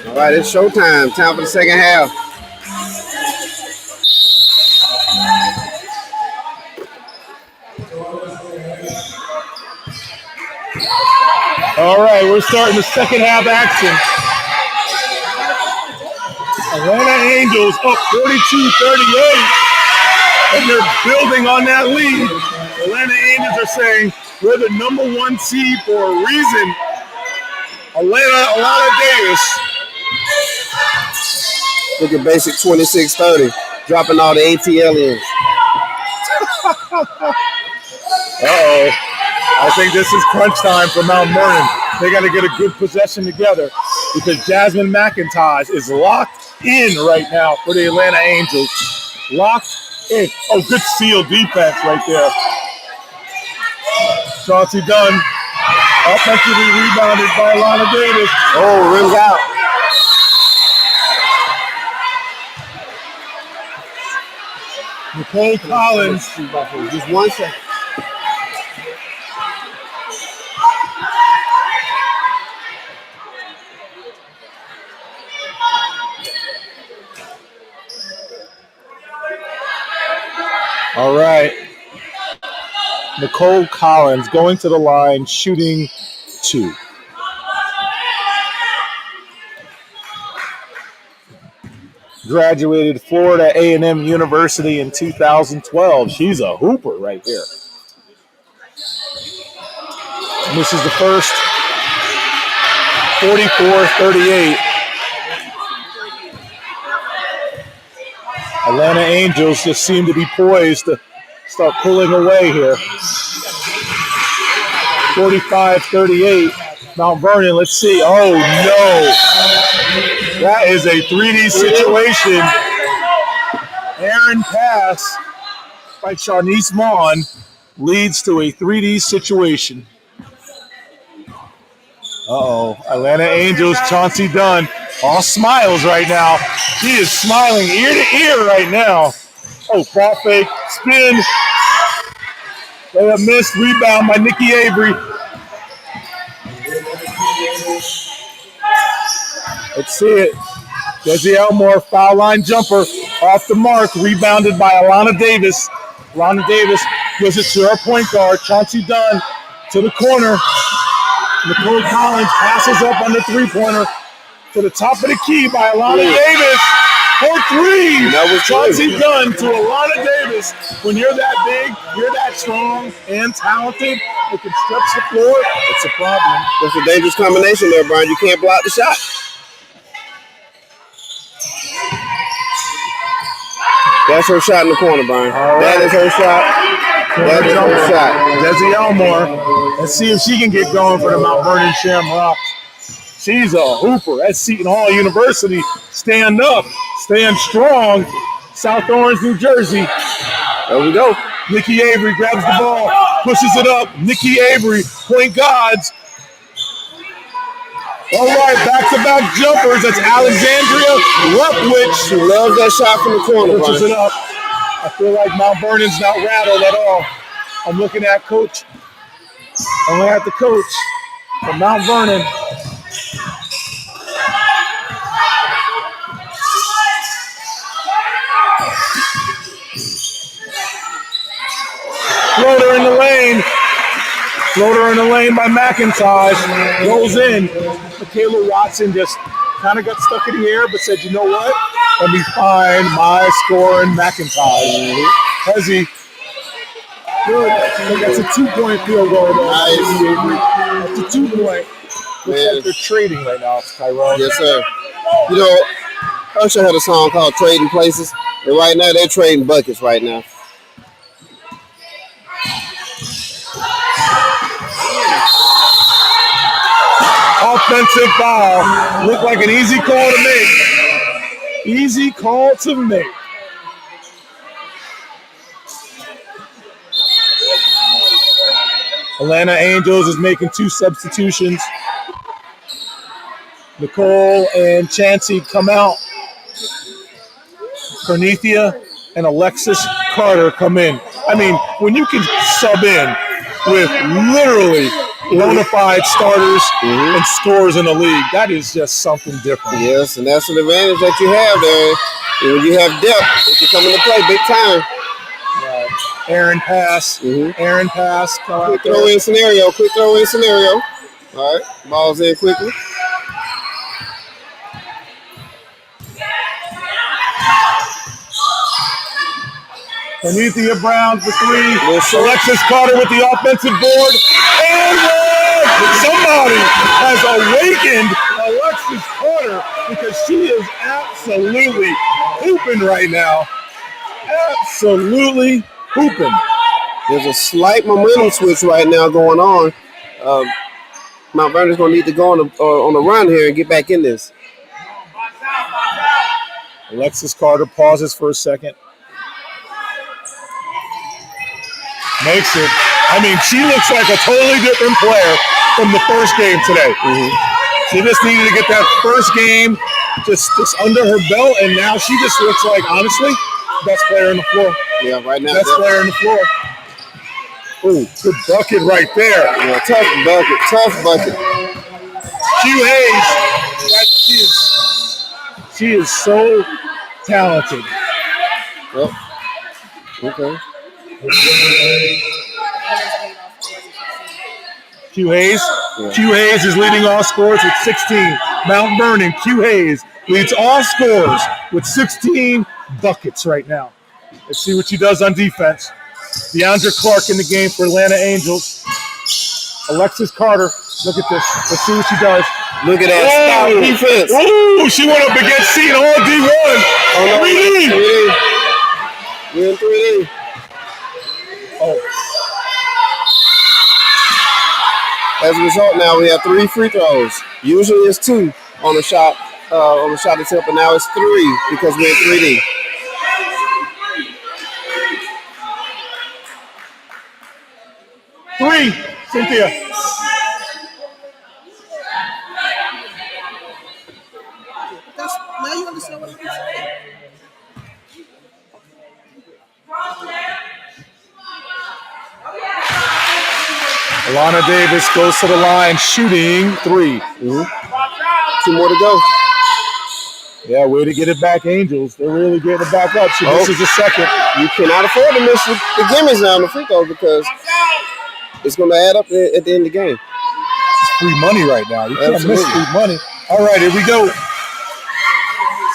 All right, it's showtime. Time for the second half. All right, we're starting the second half action. Atlanta Angels up 42-38, and they're building on that lead. Atlanta Angels are saying, we're the number one seed for a reason. Alana Davis. Look at basic 26-30, dropping all the ATLians. Uh-oh. I think this is crunch time for Mount Vernon. They got to get a good possession together because Jasmine McIntosh is locked in right now for the Atlanta Angels. Locked in. Oh, good seal defense right there. Chauncey Dunn offensively rebounded by Alana Davis. Oh, rims out. Nicole Collins. Just 1 second. All right. Nicole Collins going to the line, shooting 2. Graduated Florida A&M University in 2012. She's a hooper right here. Misses the first. 44-38. Atlanta Angels just seem to be poised to start pulling away here. 45-38. Mount Vernon, let's see. Oh, no. That is a 3D situation. Aaron pass by Charnice Vaughn leads to a 3D situation. Uh-oh. Atlanta Angels, Chauncey Dunn, all smiles right now. She is smiling ear to ear right now. Oh, ball fake, spin. They have missed, rebound by Nikki Avery. Let's see it. Desi Elmore, foul line jumper, off the mark, rebounded by Alana Davis. Alana Davis gives it to her point guard, Chauncey Dunn, to the corner. Nicole Collins passes up on the three-pointer to the top of the key by Alana Davis. For 3. That was Chauncey Dunn to Alana Davis. When you're that big, you're that strong and talented, it can stretch the floor. It's a problem. That's a dangerous combination there, Brian. You can't block the shot. That's her shot in the corner, Brian. Right. That is her shot. That is her shot. Desi Elmore. Let's see if she can get going for the Mount Vernon Shamrocks. She's a hooper at Seton Hall University. Stand up. Stand strong. South Orange, New Jersey. There we go. Nikki Avery grabs the ball. Pushes it up. Nikki Avery, point guards. All right, back-to-back jumpers. That's Alexandria Rupwich. She loves that shot from the corner, Pushes it Brian. up. I feel like Mount Vernon's not rattled at all. I'm looking at coach. I'm looking at the coach from Mount Vernon. Floater in Floater in the lane by McIntosh. Goes in. Michaela Watson just kind of got stuck in the air, but said, you know what? Let me find my scoring McIntosh. Hezzy. Good. That's a 2-point field goal. Nice. That's a 2-point. Looks like they're trading right now, Tyrone. Yes, sir. You know, Usher had a song called Trading Places, and right now they're trading buckets right now. Offensive foul. Looked like an easy call to make. Easy call to make. Atlanta Angels is making 2 substitutions. Nicole and Chansey come out. Cornethia and Alexis Carter come in. I mean, when you can sub in with literally bona fide starters and scorers in the league, that is just something different. Yes, and that's an advantage that you have there. And when you have depth, it can come into play big time. Right. Aaron pass. Aaron pass. Quick throw-in scenario. Quick throw-in scenario. All right. Balls in quickly. Cornethia Brown for 3. Alexis Carter with the offensive board. And one! Somebody has awakened Alexis Carter because she is absolutely hooping right now. Absolutely hooping. There's a slight momentum switch right now going on. Mount Vernon's going to need to go on a run here and get back in this. Alexis Carter pauses for a second. Makes it. I mean, she looks like a totally different player from the first game today. She just needed to get that first game just under her belt, and now she just looks like, honestly, best player on the floor. Yeah, right now. Best player on the floor. Ooh, good bucket right there. Yeah, tough bucket. Tough bucket. Q Hayes. She is so talented. Yep. Okay. Q Hayes. Yeah. Q Hayes is leading all scorers with 16. Mount Vernon, Q Hayes leads all scorers with 16 buckets right now. Let's see what she does on defense. Deandra Clark in the game for Atlanta Angels. Alexis Carter, look at this. Let's see what she does. Look at that stop defense. Ooh, she went up against C and all D1. Oh, no. 3D. We're in 3D. Oh. As a result, now we have 3 free throws. Usually it's 2 on the shot attempt, but now it's 3 because we're in 3D. Three, Cynthia. Now you understand what I'm saying. Alana Davis goes to the line, shooting 3. 2 more to go. Yeah, way to get it back, Angels. They're really getting it back up. She misses a second. You cannot afford to miss the gimmies now on the free throw because it's going to add up at the end of the game. It's free money right now. You can't miss free money. All right, here we go.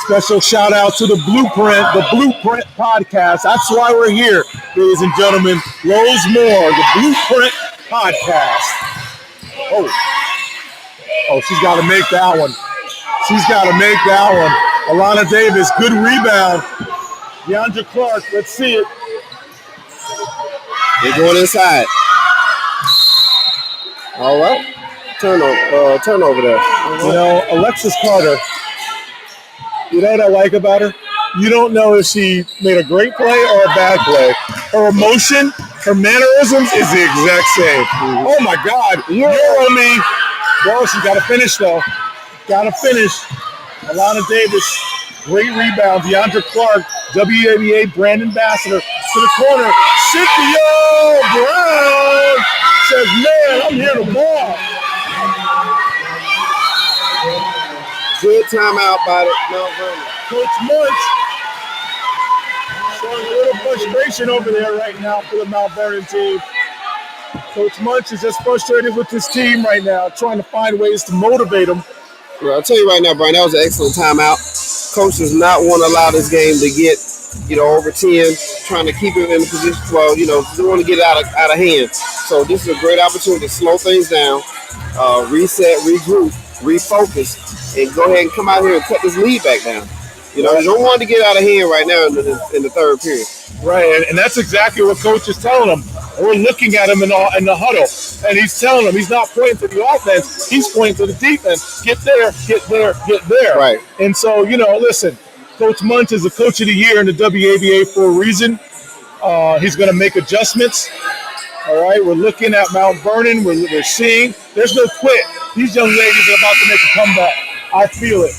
Special shout out to the Blueprint podcast. That's why we're here, ladies and gentlemen. Rose Moore, the Blueprint podcast. Oh, she's got to make that one. Alana Davis, good rebound. Deandra Clark, let's see it. They're going inside. All right. Turnover there. You know, Alexis Carter, you know what I like about her? You don't know if she made a great play or a bad play. Her emotion, her mannerisms is the exact same. Oh, my God. You're on me. Well, she's got to finish, though. Got to finish. Alana Davis, great rebound. Deandra Clark, WABA brand ambassador, to the corner. Cynthia Brown says, man, I'm here to ball. Good timeout by the Mount Vernon. Coach Munch showing a little frustration over there right now for the Mount Vernon team. Coach Munch is just frustrated with his team right now, trying to find ways to motivate them. Well, I'll tell you right now, Brian, that was an excellent timeout. Coach does not want to allow this game to get, over 10, trying to keep it in the position. Well, don't want to get it out of hand. So this is a great opportunity to slow things down, reset, regroup, refocus, and go ahead and come out here and cut this lead back down. You don't want to get out of hand right now in the third period. Right, and that's exactly what Coach is telling them. We're looking at him in the huddle, and he's telling them he's not pointing to the offense, he's pointing to the defense. Get there, get there, get there. Right. And so, listen, Coach Munch is the Coach of the Year in the WABA for a reason. He's going to make adjustments. All right, we're looking at Mount Vernon. We're seeing there's no quit. These young ladies are about to make a comeback. I feel it.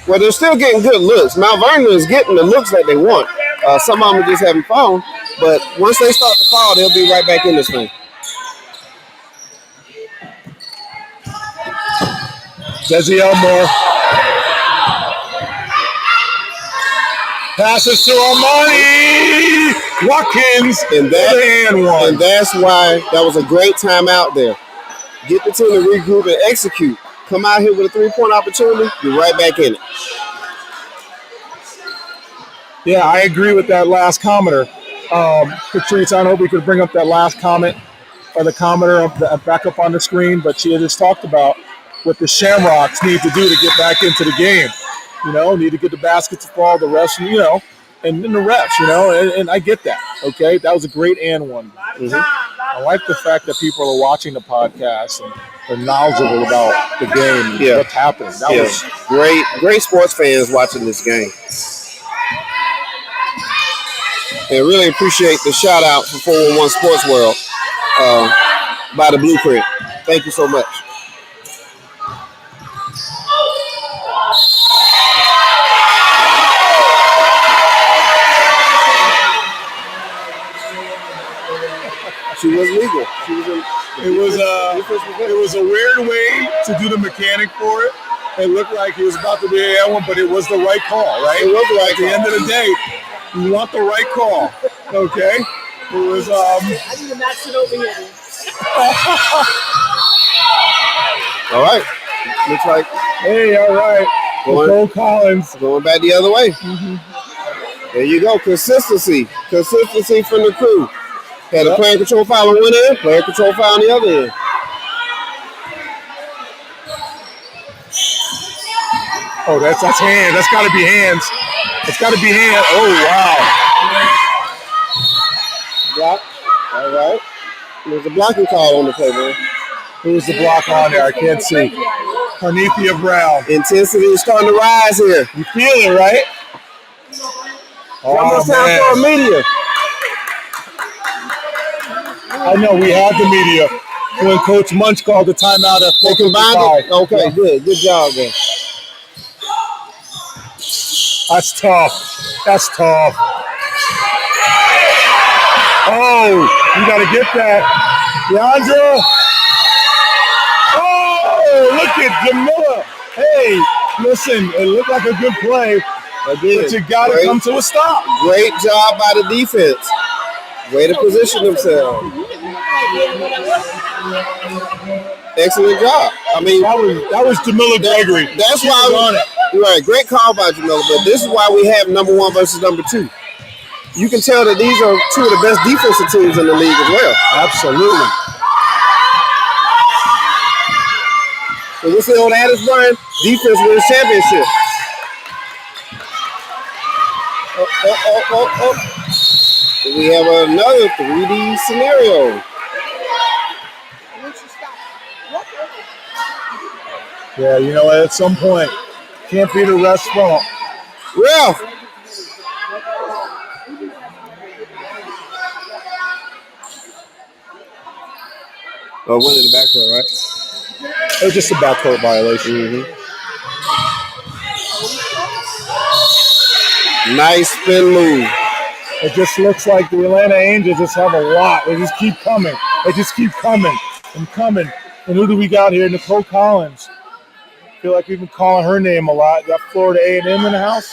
Well, they're still getting good looks. Mount Vernon is getting the looks that they want. Some of them just haven't fallen, but once they start to fall, they'll be right back in this thing. Desi Elmore passes to Armani Watkins, and that's why that was a great timeout there. Get the team to regroup and execute. Come out here with a 3-point opportunity, you're right back in it. Yeah, I agree with that last commenter. Patrice, I don't know if we could bring up that last comment or the commenter back up on the screen, but she had just talked about what the Shamrocks need to do to get back into the game. Need to get the baskets to fall, the refs, and the refs, and I get that, okay? That was a great and one. Mm-hmm. I like the fact that people are watching the podcast and they're knowledgeable about the game and what's happening. That was great sports fans watching this game. And really appreciate the shout out for 411 Sports World by the Blueprint. Thank you so much. She was legal. It was a weird way to do the mechanic for it. It looked like he was about to be a one, but it was the right call, right? It was the right call. At the end of the day, you want the right call, okay? It was I need to match it over here. All right. Looks like all right. Nicole Collins going back the other way. Mm-hmm. There you go. Consistency from the crew. Had a player control foul on one end, player control foul on the other end. Oh, that's hands. That's got to be hands. It's got to be hands. Oh, wow. Block. All right. There's a blocking call on the play, man. Who's the block on there? I can't see. Carnethia Brown. Intensity is starting to rise here. You feel it, right? Almost time for a media. I know we had the media when Coach Munch called the timeout at 4:55. Okay, good job, man. That's tough. Oh, you got to get that, Deandra. Oh, look at Jamila. Hey, listen, it looked like a good play, but you got to come to a stop. Great job by the defense. Way to position themselves. Excellent job. I mean, that was Jamila Gregory. That's why on it. You're right. Great call by Jamila, but this is why we have number 1 versus number 2. You can tell that these are 2 of the best defensive teams in the league as well. Absolutely. So what's the old adage, Brian? Defense wins championship. We have another 3D scenario. Yeah, at some point, can't be the ref's fault. Ralph. Oh, went in the backcourt, right? It was just a backcourt violation. Mm-hmm. Nice spin move. It just looks like the Atlanta Angels just have a lot. They just keep coming. And coming. And who do we got here? Nicole Collins. I feel like we've been calling her name a lot. Got Florida A&M in the house.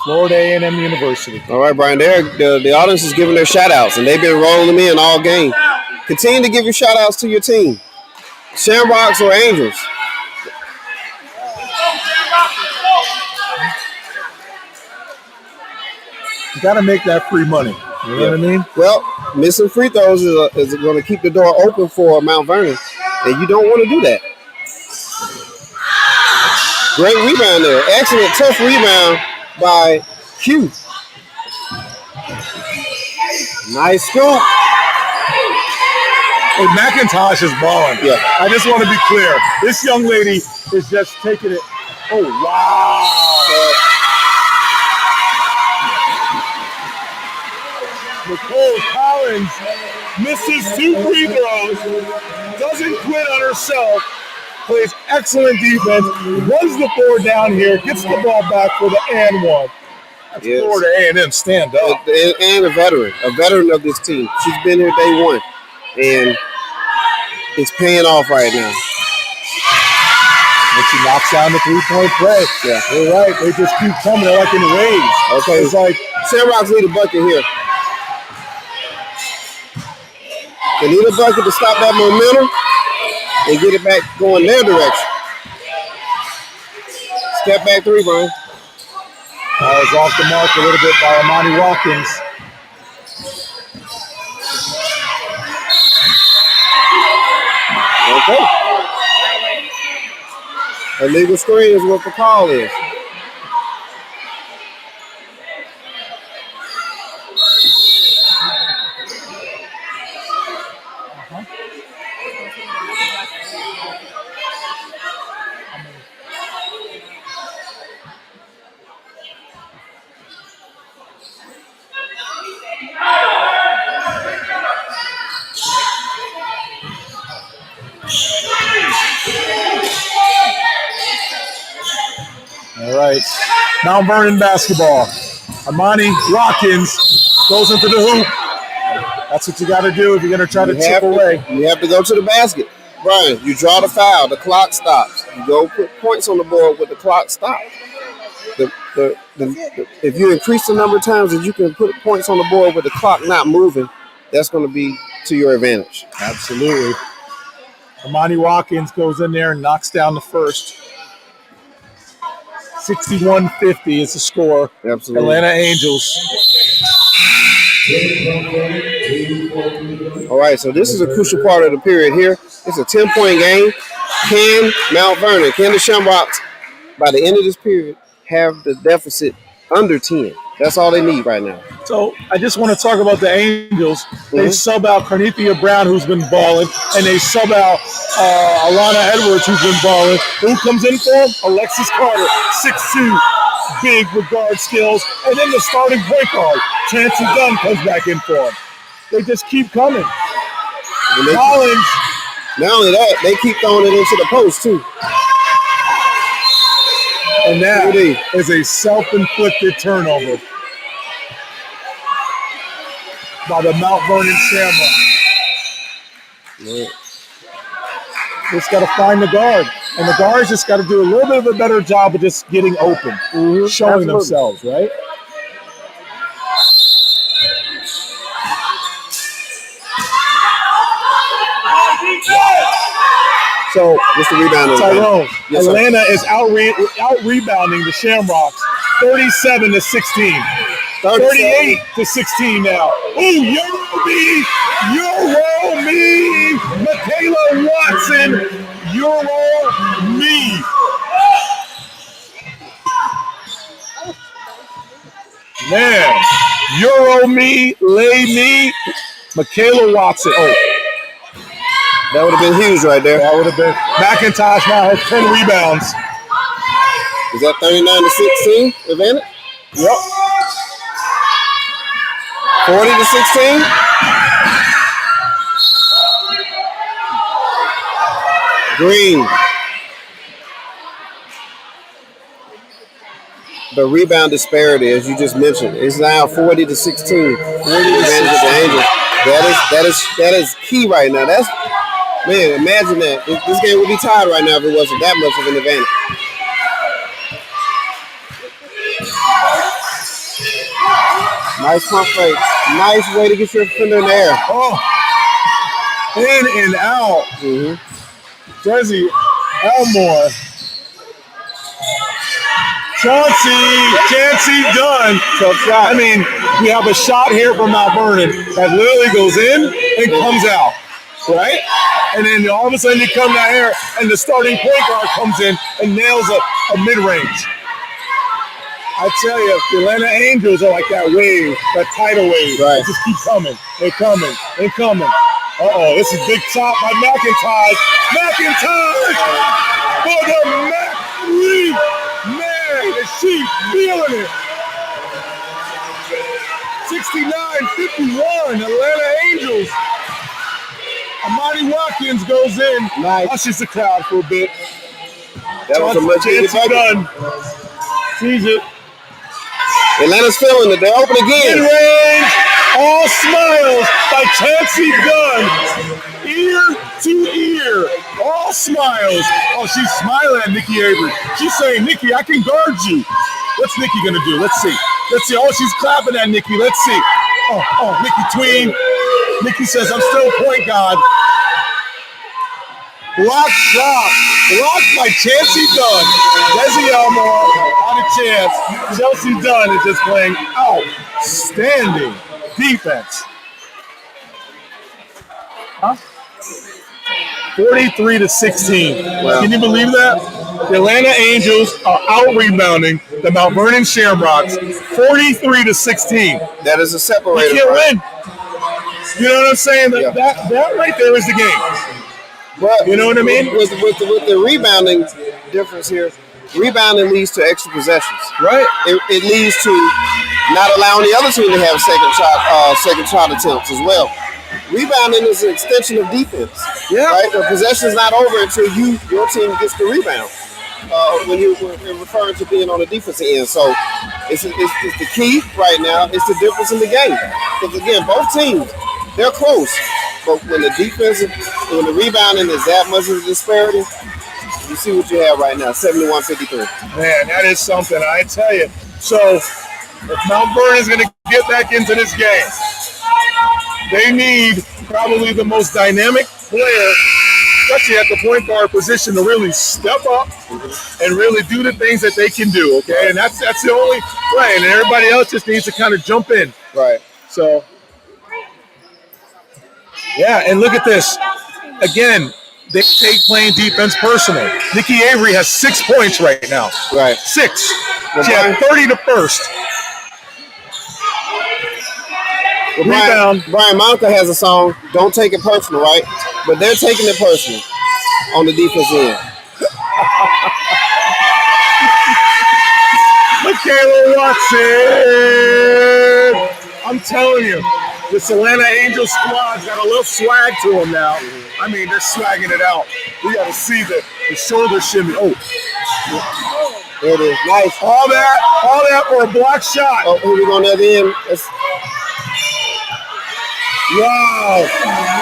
Florida A&M University. All right, Brian. The audience is giving their shout-outs, and they've been rolling them in all game. Continue to give your shout-outs to your team. Shamrocks or Angels? You got to make that free money. You know what I mean? Well, missing free throws is going to keep the door open for Mount Vernon, and you don't want to do that. Great rebound there. Excellent, tough rebound by Q. Nice scoop. Hey, McIntosh is balling. Yeah. I just want to be clear. This young lady is just taking it. Oh, wow. Nicole Collins misses 2 free throws, doesn't quit on herself, plays excellent defense, runs the floor down here, gets the ball back for the and one. That's Florida A&M, stand up. And a veteran of this team. She's been here day one, and it's paying off right now. And she knocks down the 3-point play. Yeah. You're right. They just keep coming. They're like in waves. Okay. It's like Shamrocks need a bucket here. They need a bucket to stop that momentum and get it back going their direction. Step back 3, Brian. That was off the mark a little bit by Amani Watkins. Okay. Illegal screen is what the call is. All right. Mount Vernon basketball. Amani Watkins goes into the hoop. That's what you got to do if you're going to try to chip away. You have to go to the basket. Brian, you draw the foul. The clock stops. You go put points on the board with the clock stops. If you increase the number of times that you can put points on the board with the clock not moving, that's going to be to your advantage. Absolutely. Amani Watkins goes in there and knocks down the first. 61-50 is the score. Absolutely. Atlanta Angels. All right, so this is a crucial part of the period here. It's a 10-point game. Can Mount Vernon, can the Shamrocks, by the end of this period, have the deficit under 10? That's all they need right now. So I just want to talk about the Angels. They sub out Carnethia Brown, who's been balling, and they sub out Alana Edwards, who's been balling. Who comes in for them? Alexis Carter, 6'2", big with guard skills. And then the starting point guard, Chancey Dunn, comes back in for them. They just keep coming. Collins. Not only that, they keep throwing it into the post, too. And that is a self-inflicted turnover by the Mount Vernon Shamrocks. Just got to find the guard. And the guards just got to do a little bit of a better job of just getting open, showing themselves, right? So, what's the rebound? Tyrone, yes, Atlanta is out-rebounding the Shamrocks 37-16. 38-16 now. Ooh, Euro me, Michaela Watson, Euro me. Man, Euro me, lay me, Michaela Watson. Oh. That would have been huge right there. That would have been. McIntosh now has 10 rebounds. Is that 39-16 advantage? Yep. 40-16. Green. The rebound disparity, as you just mentioned, is now 40-16. 40 advantage of the Angels. That is key right now. That's, man, imagine that. This game would be tied right now if it wasn't that much of an advantage. Nice pump fake. Nice way to get your defender in the air. Oh, in and out. Desi Elmore. Chauncey done. Tough shot. I mean, we have a shot here from Mount Vernon that literally goes in and comes out, right? And then all of a sudden you come down here and the starting point guard comes in and nails a mid-range. I tell you, the Atlanta Angels are like that wave, that tidal wave. Right. They just keep coming. They're coming. Uh-oh, this is big shot by McIntyre. For the Mac 3. Man, is she feeling it. 69-51, Atlanta Angels. Amani Watkins goes in. Nice. Hushes the crowd for a bit. That was a much chance done. Sees it. Atlanta's feeling it. They're open again. Mid-range, all smiles by Chancey Dunn. Ear to ear, all smiles. Oh, she's smiling at Nikki Avery. She's saying, Nikki, I can guard you. What's Nikki going to do? Let's see. Oh, she's clapping at Nikki. Let's see. Oh, Nikki tween. Nikki says, I'm still point guard. Block shot. Blocked by Chancey Dunn. Desi Elmore had a chance. Chelsea Dunn is just playing outstanding defense. 43-16. Wow. Can you believe that? The Atlanta Angels are out-rebounding the Mount Vernon Shamrocks 43-16. That is a separator. You can't win. You know what I'm saying? That right there is the game. But you know what I mean? With the rebounding difference here, rebounding leads to extra possessions. Right. It leads to not allowing the other team to have second shot attempts as well. Rebounding is an extension of defense. Yeah. Right? The possession's not over until your team gets the rebound. When you're referring to being on the defensive end. So it's the key right now. It's the difference in the game. Because again, both teams, they're close. But when the rebounding is that much of a disparity, you see what you have right now, 71-53. Man, that is something, I tell you. So if Mount Vernon is going to get back into this game, they need probably the most dynamic player, especially at the point guard position, to really step up and really do the things that they can do, okay? And that's the only play, and everybody else just needs to kind of jump in. Right. So, yeah, and look at this. Again, they take playing defense personal. Nikki Avery has 6 points right now. Right. 6. Well, she had 30 to first. Well, Rebound. Brian Monica has a song, Don't Take It Personal, right? But they're taking it personal on the defense end. Michaela Watson! I'm telling you, this Atlanta Angels squad's got a little swag to them now. I mean, they're swagging it out. We got to see the shoulder shimmy. Oh. There it is. Nice. All that for a block shot. Oh, here we go on the other end. Wow.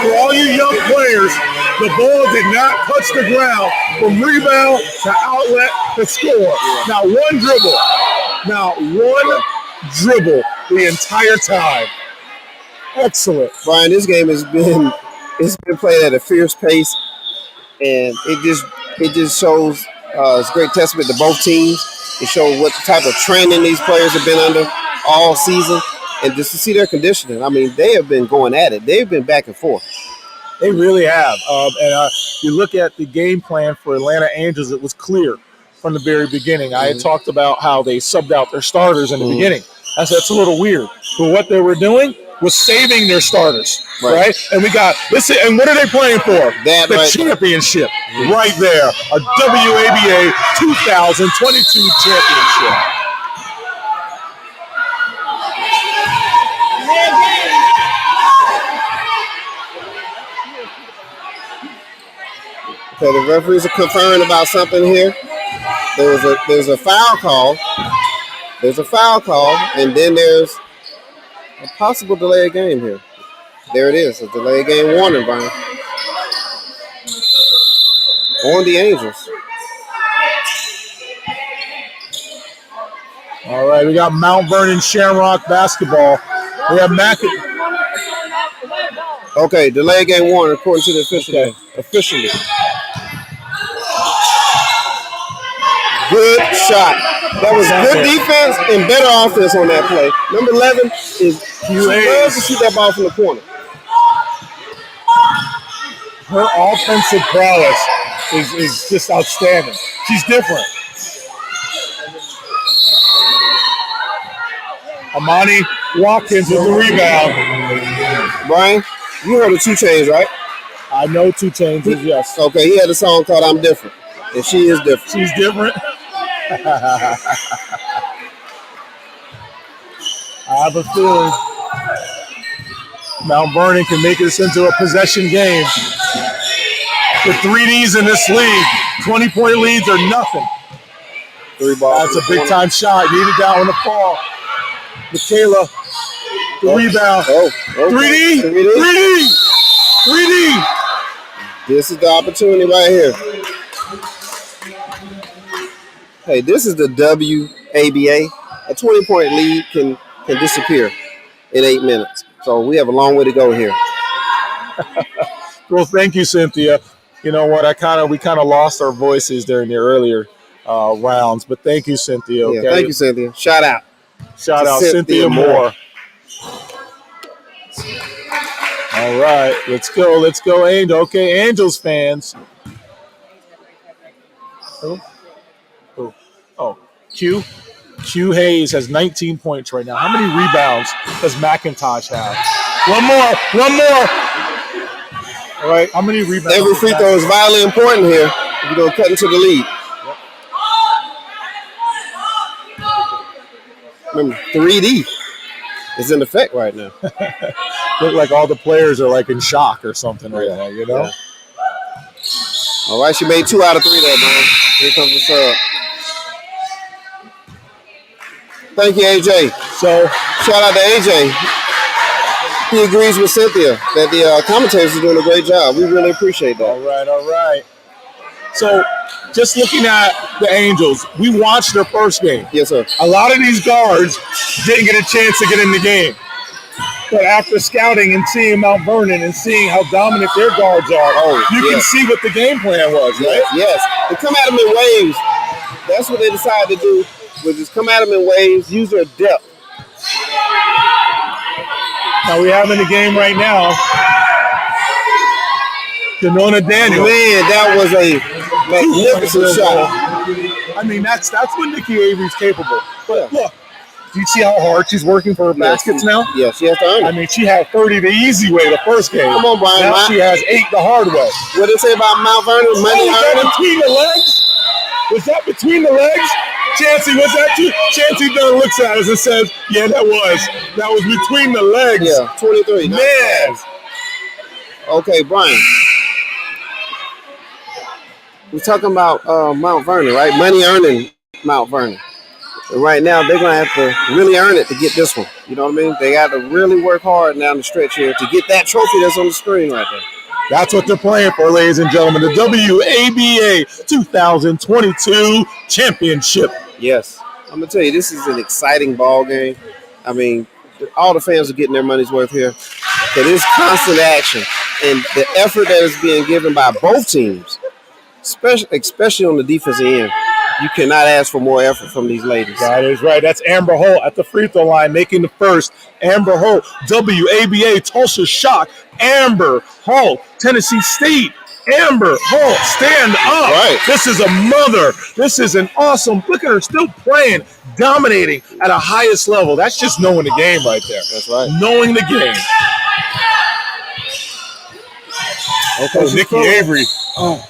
For all you young players, the ball did not touch the ground from rebound to outlet to score. Not one dribble the entire time. Excellent. Brian, this game has been played at a fierce pace, and it just shows it's a great testament to both teams. It shows what type of training these players have been under all season, and just to see their conditioning. I mean, they have been going at it. They've been back and forth. They really have. And you look at the game plan for Atlanta Angels, it was clear from the very beginning. I had talked about how they subbed out their starters in the beginning. That's a little weird. But what they were doing was saving their starters, right? And we got, listen, and what are they playing for? The championship right there. A WABA 2022 championship. Okay, the referees are conferring about something here. There's a foul call. There's a foul call, and then there's a possible delay of game here. There it is, a delay of game warning, Brian. On the Angels. All right, we got Mount Vernon Shamrock basketball. We have Okay, delay game 1 according to the official. Okay. Officially. Good shot. That was good defense and better offense on that play. Number 11 is she loves to shoot that ball from the corner. Her offensive prowess is just outstanding. She's different. Amani Watkins with the rebound. Brian, you heard of 2 Chainz, right? I know 2 Chainz, yes. Okay, he had a song called I'm Different. And she is different. She's different. I have a feeling Mount Vernon can make this into a possession game. The 3Ds in this league, 20-point leads are nothing. 3 balls. That's a big-time shot. Needed that one to fall. Michaela, the rebound. 3D. 3D. This is the opportunity right here. Hey, this is the WABA. A 20-point lead can disappear in 8 minutes. So we have a long way to go here. Well, thank you, Cynthia. You know what? We kind of lost our voices during the earlier rounds, but thank you, Cynthia. Okay? Yeah, thank you, Cynthia. Shout out. Shout out Cynthia Moore. All right, let's go, Angel. Okay, Angels fans. Oh, Q Hayes has 19 points right now. How many rebounds does McIntosh have? One more. All right, how many rebounds? Every free throw is vitally important here if you're going to cut into the lead. Remember, 3D is in effect right now. Look like all the players are like in shock or something right now, you know? Yeah. All right, she made 2 out of 3 there, man. Here comes the sub. Thank you, AJ. So, shout out to AJ. He agrees with Cynthia that the commentators are doing a great job. We really appreciate that. All right. So, just looking at the Angels, we watched their first game. Yes, sir. A lot of these guards didn't get a chance to get in the game. But after scouting and seeing Mount Vernon and seeing how dominant their guards are, you can see what the game plan was, right? Yes. They come at them in waves. That's what they decided to do, was just come at them in waves, use their depth. Now we have in the game right now, Denona Daniel. Man, that was a magnificent shot. I mean, that's what Nikki Avery's capable. But look, do you see how hard she's working for her baskets now? Yeah, she has to earn it. I mean, she had 30 the easy way the first game. Come on, Brian. Now she has 8 the hard way. What did they say about Mount Vernon? Money earning? Between the legs? Was that between the legs? Chancey, was that too? Chancey Dunn looks at us and says, yeah, that was between the legs. Yeah, 23. Man. Okay, Brian. We're talking about Mount Vernon, right? Money earning Mount Vernon. And right now, they're going to have to really earn it to get this one. You know what I mean? They got to really work hard down the stretch here to get that trophy that's on the screen right there. That's what they're playing for, ladies and gentlemen. The WABA 2022 championship. Yes. I'm going to tell you, this is an exciting ball game. I mean, all the fans are getting their money's worth here. It is constant action. And the effort that is being given by both teams, especially on the defensive end, you cannot ask for more effort from these ladies. That is right. That's Amber Holt at the free throw line making the first. Amber Holt, WABA Tulsa Shock. Amber Holt, Tennessee State. Amber Holt, stand up. Right. This is a mother. This is an awesome. Look at her still playing, dominating at a highest level. That's just knowing the game right there. That's right. Knowing the game. Okay, Nikki Avery. Oh.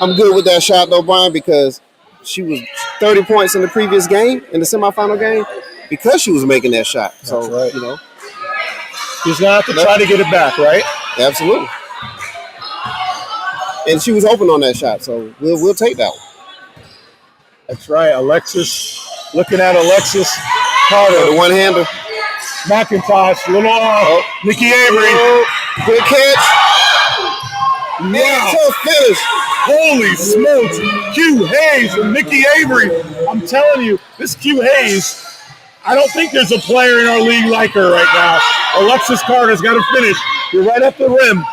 I'm good with that shot, though, Brian, because she was 30 points in the previous game, in the semifinal game, because she was making that shot. So, that's right. You know. She's going to have to try to get it back, right? Absolutely. And she was open on that shot, so we'll take that one. That's right. Alexis, looking at Alexis Carter. The one-hander. McIntosh, little off. Nikki Avery. Good catch. Wow. Tough finish. Holy smokes. Q Hayes and Nikki Avery. I'm telling you, this Q Hayes, I don't think there's a player in our league like her right now. Alexis Carter's got to finish. You're right at the rim.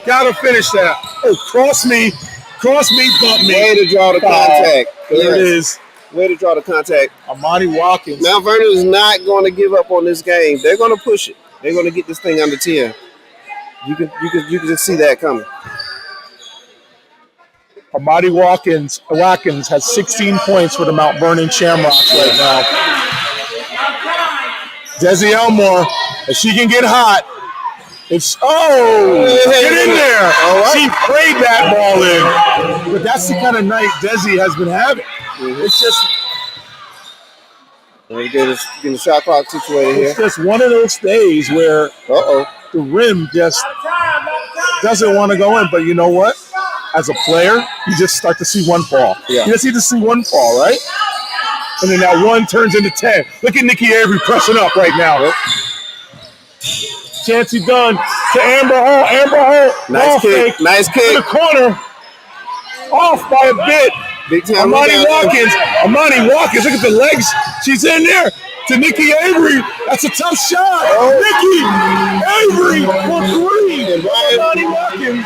Got to finish that. Oh, cross me, bump me. Way to draw the contact. There it is. Way to draw the contact. Amani Watkins. Mount Vernon is not going to give up on this game. They're going to push it. They're going to get this thing under 10. You can just see that coming. Amadi Watkins has 16 points for the Mount Vernon Shamrocks right now. Desi Elmore, if she can get hot, get in there. Right. She prayed that ball in. But that's the kind of night Desi has been having. Mm-hmm. It's just getting the shot clock situated here. It's just one of those days where the rim just doesn't want to go in. But you know what? As a player, you just start to see one fall. Yeah. You just need to see one fall, right? And then that one turns into 10. Look at Nikki Avery pressing up right now. Yep. Chancey Dunn to Amber Hall. Amber Hall. Nice kick. Nice kick. To the corner. Off by a bit. Big time. Amani Watkins. Look at the legs. She's in there. To Nikki Avery. That's a tough shot. Nikki Avery for 3. And Amani Watkins.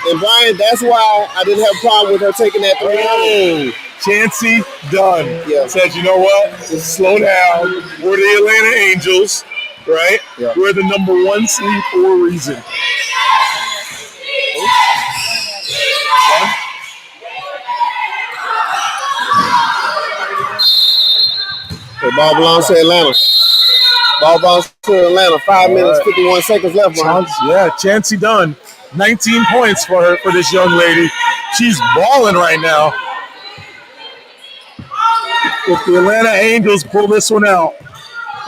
And Brian, that's why I didn't have a problem with her taking that 3. Chancey Dunn says, you know what? Just slow down. We're the Atlanta Angels, right? Yeah. We're the number 1 seed for a reason. The ball belongs to Atlanta. 5 minutes, 51 seconds left, Brian. Chancey Dunn. 19 points for this young lady. She's balling right now. If the Atlanta Angels pull this one out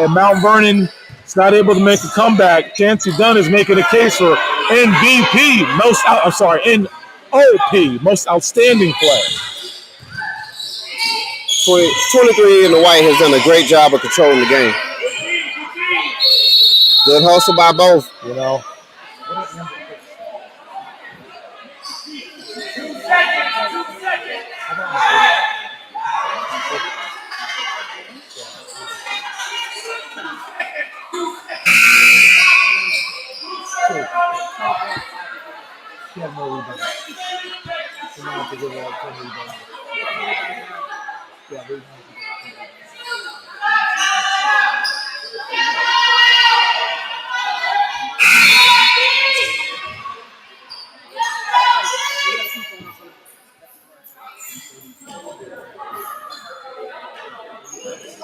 and Mount Vernon is not able to make a comeback, Chancey Dunn is making a case for MVP, NOP, most outstanding player. 23 in the white has done a great job of controlling the game. Good hustle by both. You know.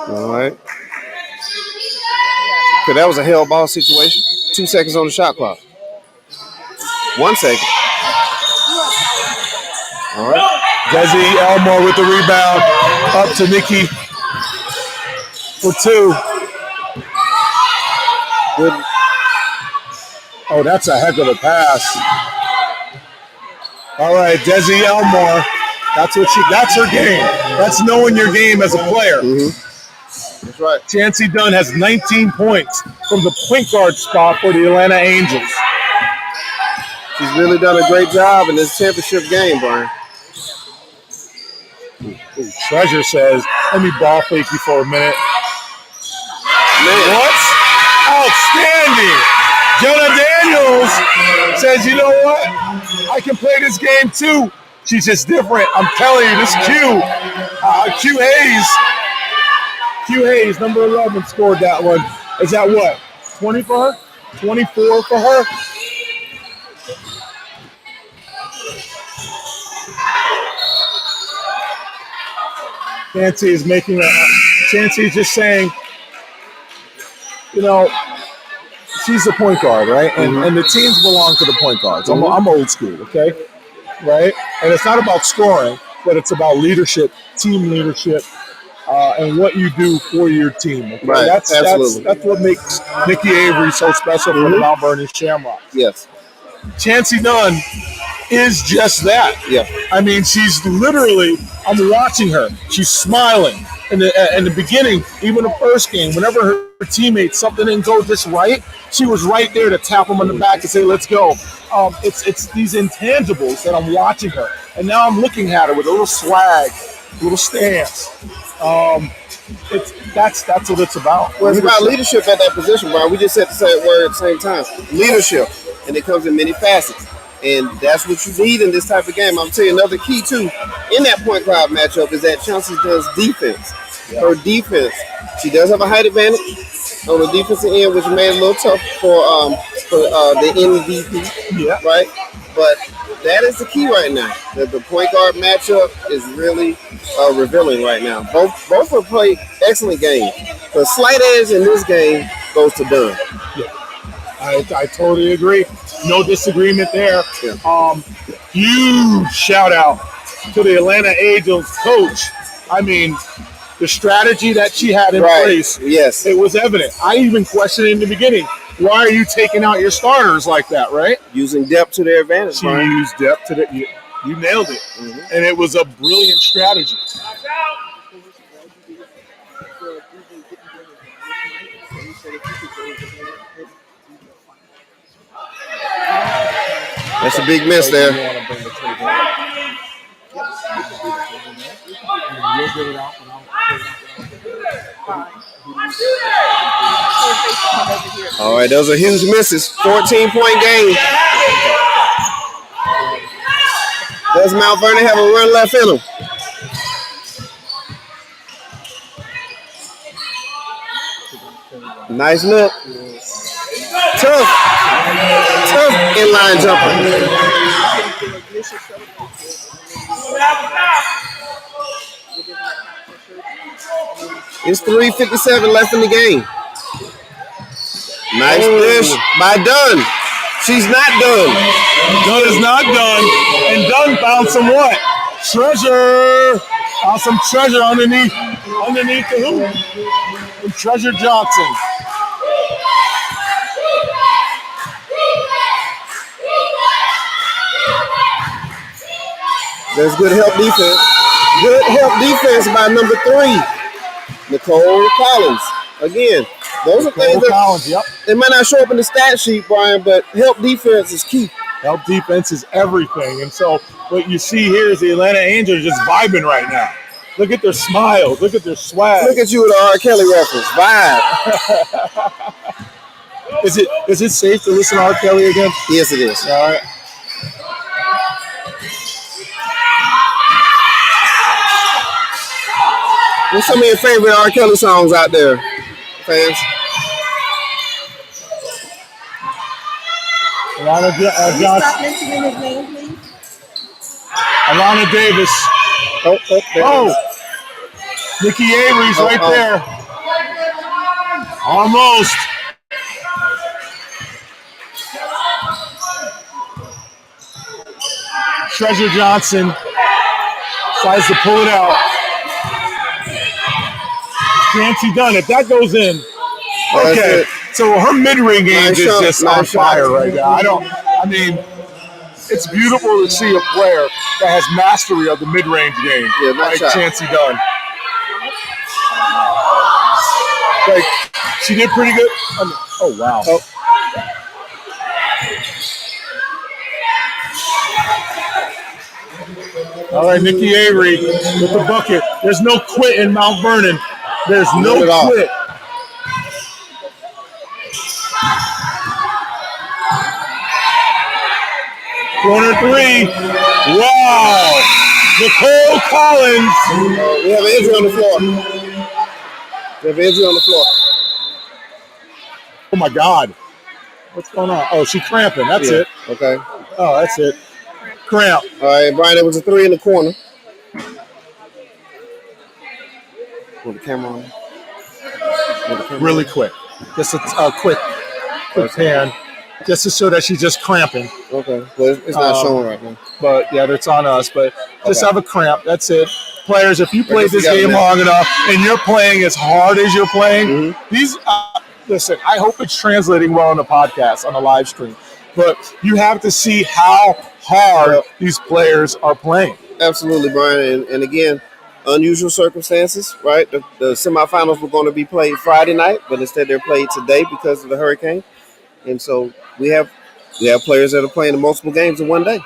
All right. Okay, that was a hell ball situation. 2 seconds on the shot clock. 1 second. All right. Desi Elmore with the rebound. Up to Nikki for 2. Good. Oh, that's a heck of a pass. All right, Desi Elmore. That's her game. That's knowing your game as a player. Mm-hmm. That's right. Chancey Dunn has 19 points from the point guard spot for the Atlanta Angels. She's really done a great job in this championship game, Brian. Treasure says, let me ball fake you for a minute. Man. What? Outstanding. Jonah Daniels says, you know what? I can play this game too. She's just different. I'm telling you, this Q Hayes, number 11, scored that one. Is that what? 20 for her? 24 for her? Chancey is just saying, you know, she's the point guard, right? And the teams belong to the point guards. I'm old school, okay? Right? And it's not about scoring, but it's about leadership, team leadership, and what you do for your team. Okay? Right, absolutely. That's what makes Nikki Avery so special for the Mount Vernon Shamrocks. Yes. Chancey Dunn is just that. Yeah. I mean, she's literally, I'm watching her. She's smiling. in the beginning, even the first game, whenever her teammates something didn't go just right, she was right there to tap them on the back and say, "Let's go." It's these intangibles that I'm watching her, and now I'm looking at her with a little swag, a little stance. That's what it's about. Well, it's about leadership at that position, Brian. We just said the same word at the same time. Leadership, and it comes in many facets. And that's what you need in this type of game. I'm going to tell you another key, too, in that point guard matchup is that Chauncey Dunn's defense. Yeah. Her defense. She does have a height advantage on the defensive end, which made it a little tough for the MVP, right? But that is the key right now. The point guard matchup is really revealing right now. Both have played excellent games. The slight edge in this game goes to Dunn. Yeah. I totally agree. No disagreement there. Yeah. Huge shout out to the Atlanta Angels coach. I mean, the strategy that she had in place, yes, it was evident. I even questioned in the beginning, why are you taking out your starters like that, right? Using depth to their advantage. She used depth to the. You nailed it. Mm-hmm. And it was a brilliant strategy. That's a big miss there. All right, those are huge misses. 14-point game. Does Mount Vernon have a run left in him? Nice look. Tough inline jumper. It's 3:57 left in the game. Nice dish by Dunn. She's not done. Dunn is not done. And Dunn found some what? Treasure. Found some treasure underneath the hoop. And Treasure Johnson. There's good help defense. Good help defense by number 3, Nicole Collins. Again, those are things that they might not show up in the stat sheet, Brian, but help defense is key. Help defense is everything. And so what you see here is the Atlanta Angels just vibing right now. Look at their smiles. Look at their swag. Look at you with the R. Kelly reference. Vibe. Is it safe to listen to R. Kelly again? Yes, it is. All right. What's some of your favorite R. Kelly songs out there, fans? Alana Stop mentioning his name, please. Alana Davis. Oh, Nikki Avery's right there. Almost. Treasure Johnson tries to pull it out. Fancy done. If that goes in, okay. So her mid-range game is just on fire right now. I mean, it's beautiful to see a player that has mastery of the mid-range game, like Chancey Dunn. Like, she did pretty good. Oh, wow. Oh. All right, Nikki Avery with the bucket. There's no quit in Mount Vernon. There's no quit. Corner 3. Wow. Nicole Collins. We have an injury on the floor. Oh, my God. What's going on? Oh, she's cramping. That's it. Okay. Oh, that's it. Cramp. All right, Brian, there was a 3 in the corner. With the camera on. Really quick. Just a quick pan. Just to show that she's just cramping. Okay. Well, it's not showing right now. But, yeah, it's on us. But just have a cramp. That's it. Players, if you played this game long enough and you're playing as hard as you're playing, these listen, I hope it's translating well on the podcast, on the live stream. But you have to see how hard these players are playing. Absolutely, Brian. And again, unusual circumstances, right? The semifinals were going to be played Friday night, but instead they're played today because of the hurricane. And so we have players that are playing multiple games in one day.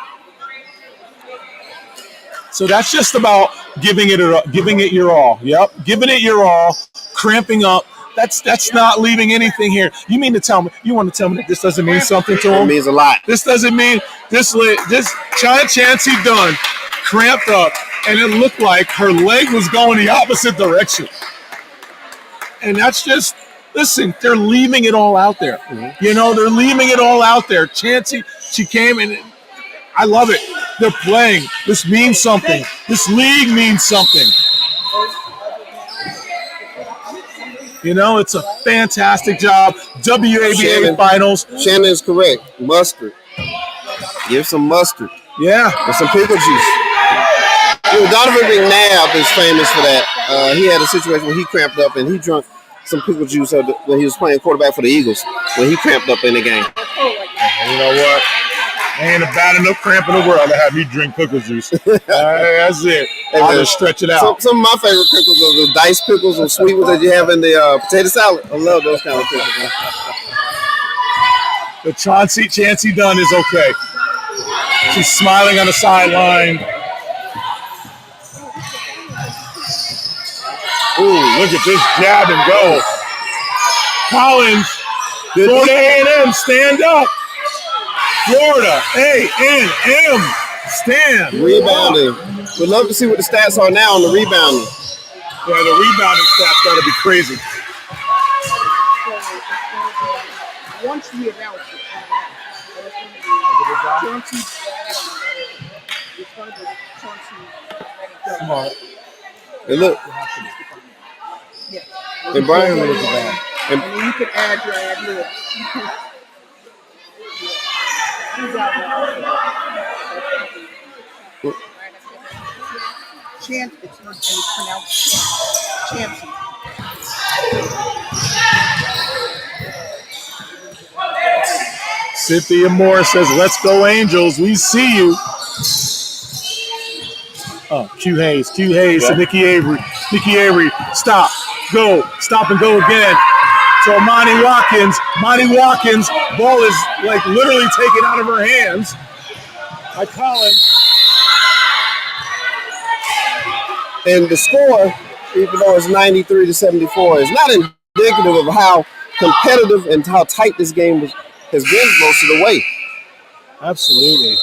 So that's just about giving it your all. Yep, giving it your all, cramping up. That's not leaving anything here. You want to tell me that this doesn't mean something to him? It means a lot. This doesn't mean this Chancey Dunn cramped up, and it looked like her leg was going the opposite direction. And that's just, listen, they're leaving it all out there. Mm-hmm. They're leaving it all out there. Chancey, she came, and I love it. They're playing. This means something. This league means something. It's a fantastic job. WABA finals. Shannon is correct. Mustard. Give some mustard. Yeah. And some pickle juice. Donovan McNabb is famous for that. He had a situation where he cramped up and he drank some pickle juice when he was playing quarterback for the Eagles when he cramped up in the game. You know what? Ain't a bad enough cramp in the world to have me drink pickle juice. That's it. I'll just stretch it out. Some of my favorite pickles are the diced pickles or sweet ones that you have in the potato salad. I love those kind of pickles. Man. But Chancey Dunn is okay. She's smiling on the sideline. Ooh, look at this jab and go. Collins, Florida A&M, stand up. Florida A&M, stand. Rebounding. We'd love to see what the stats are now on the rebounding. Yeah, the rebounding stats got to be crazy. Once we announce it, Come on. And look. And Brian looks bad. And then you can add your ad libs. It's pronounced Chancey. Cynthia Moore says, "Let's go, Angels. We see you." Oh, Q Hayes to Nikki Avery. Nikki Avery, stop and go again. So Monty Watkins, ball is like literally taken out of her hands by Collins. And the score, even though it's 93-74, is not indicative of how competitive and how tight this game has been most of the way. Absolutely.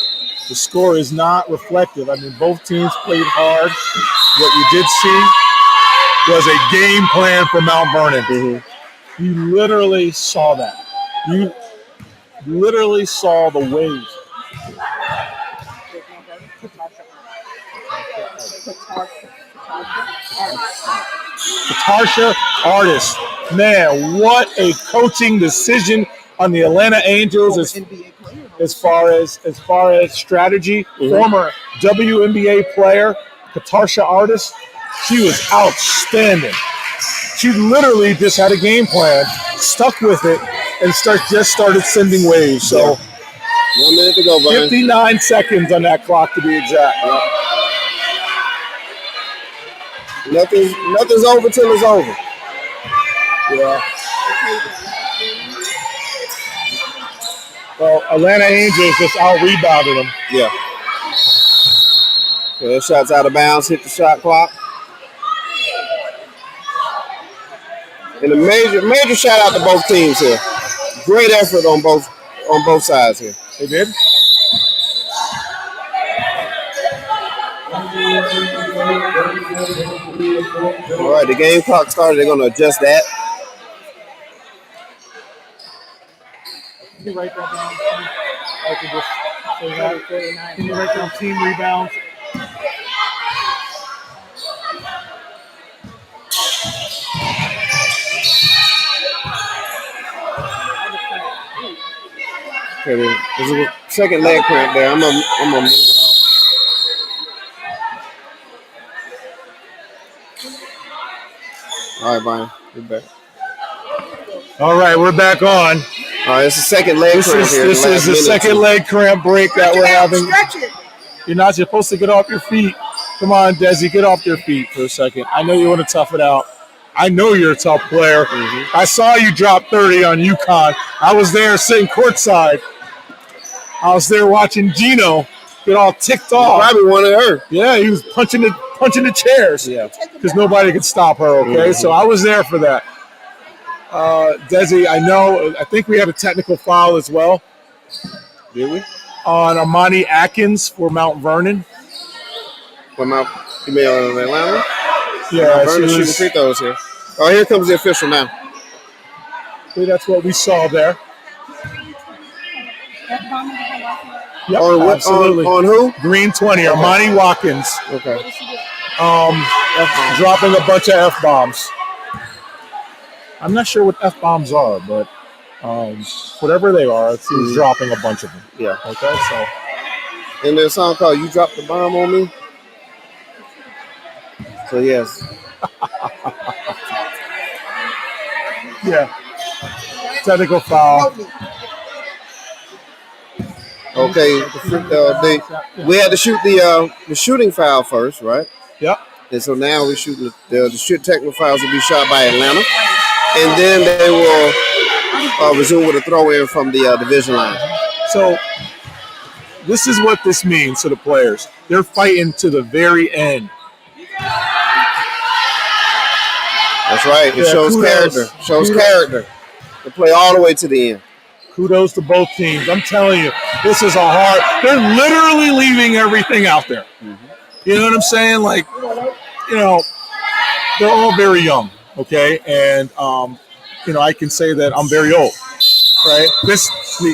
The score is not reflective. I mean, both teams played hard. What you did see was a game plan for Mount Vernon. Mm-hmm. You literally saw that. You literally saw the waves. Katarsha Artist. Man, what a coaching decision on the Atlanta Angels as far as strategy. Mm-hmm. Former WNBA player, Katarsha Artist, she was outstanding. She literally just had a game plan, stuck with it, and just started sending waves. So 1 minute to go, Brian. 59 seconds on that clock to be exact. Yep. Nothing's over till it's over. Yeah. Well, Atlanta Angels just out-rebounded them. Yeah. So those shots out of bounds, hit the shot clock. And a major shout out to both teams here. Great effort on both sides here. They did. All right, the game clock started. They're going to adjust that. Can you write that down? I can just say that. Can you write down team rebounds? Okay, there's a second leg cramp there. I'm gonna move it off. All right, Brian, we're back. All right, we're back on. All right, it's the second leg cramp here. This is the second leg cramp break that we're having. You're not supposed to get off your feet. Come on, Desi, get off your feet for a second. I know you want to tough it out. I know you're a tough player. Mm-hmm. I saw you drop 30 on UConn. I was there sitting courtside. I was there watching Gino get all ticked off. Probably wanted her. Yeah, he was punching the chairs. Yeah, because nobody could stop her. Okay, mm-hmm. So I was there for that. Desi, I think we had a technical foul as well. Did we? On Amani Atkins for Mount Vernon. For Mount Atlanta? Yeah, Mount Vernon shooting free throws here. Oh, here comes the official now. See, that's what we saw there. Yep, absolutely. On who? Green 20, okay. Armani Watkins. Okay. Dropping a bunch of F-bombs. I'm not sure what F-bombs are, but whatever they are, he's dropping a bunch of them. Yeah. Okay, so. And there's a song called You Dropped the Bomb on Me. So, yes. Yeah. Technical foul. Okay, we had to shoot the shooting foul first, right? Yep. And so now we're shooting the technical fouls will be shot by Atlanta, and then they will resume with a throw-in from the division line. So this is what this means to the players. They're fighting to the very end. That's right. It shows character. Character. They play all the way to the end. Kudos to both teams. I'm telling you, this is they're literally leaving everything out there. Mm-hmm. You know what I'm saying? Like, they're all very young, okay? And, I can say that I'm very old, right?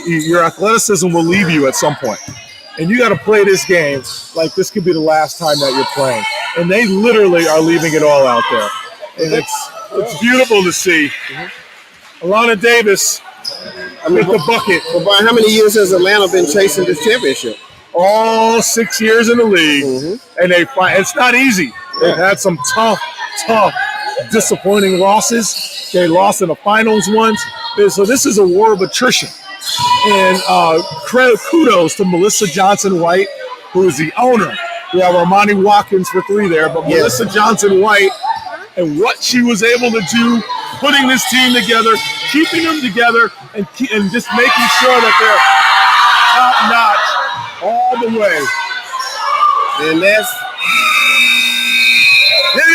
Your athleticism will leave you at some point. And you got to play this game like this could be the last time that you're playing. And they literally are leaving it all out there. And it's beautiful to see. Mm-hmm. Alana Davis with the bucket. Well, Brian, how many years has Atlanta been chasing this championship? All 6 years in the league. Mm-hmm. And it's not easy. They've had some tough, disappointing losses. They lost in the finals once. So this is a war of attrition. And kudos to Melissa Johnson-White, who is the owner. We have Armani Watkins for 3 there, but Melissa Johnson-White and what she was able to do, putting this team together, keeping them together, and just making sure that they're top-notch all the way. And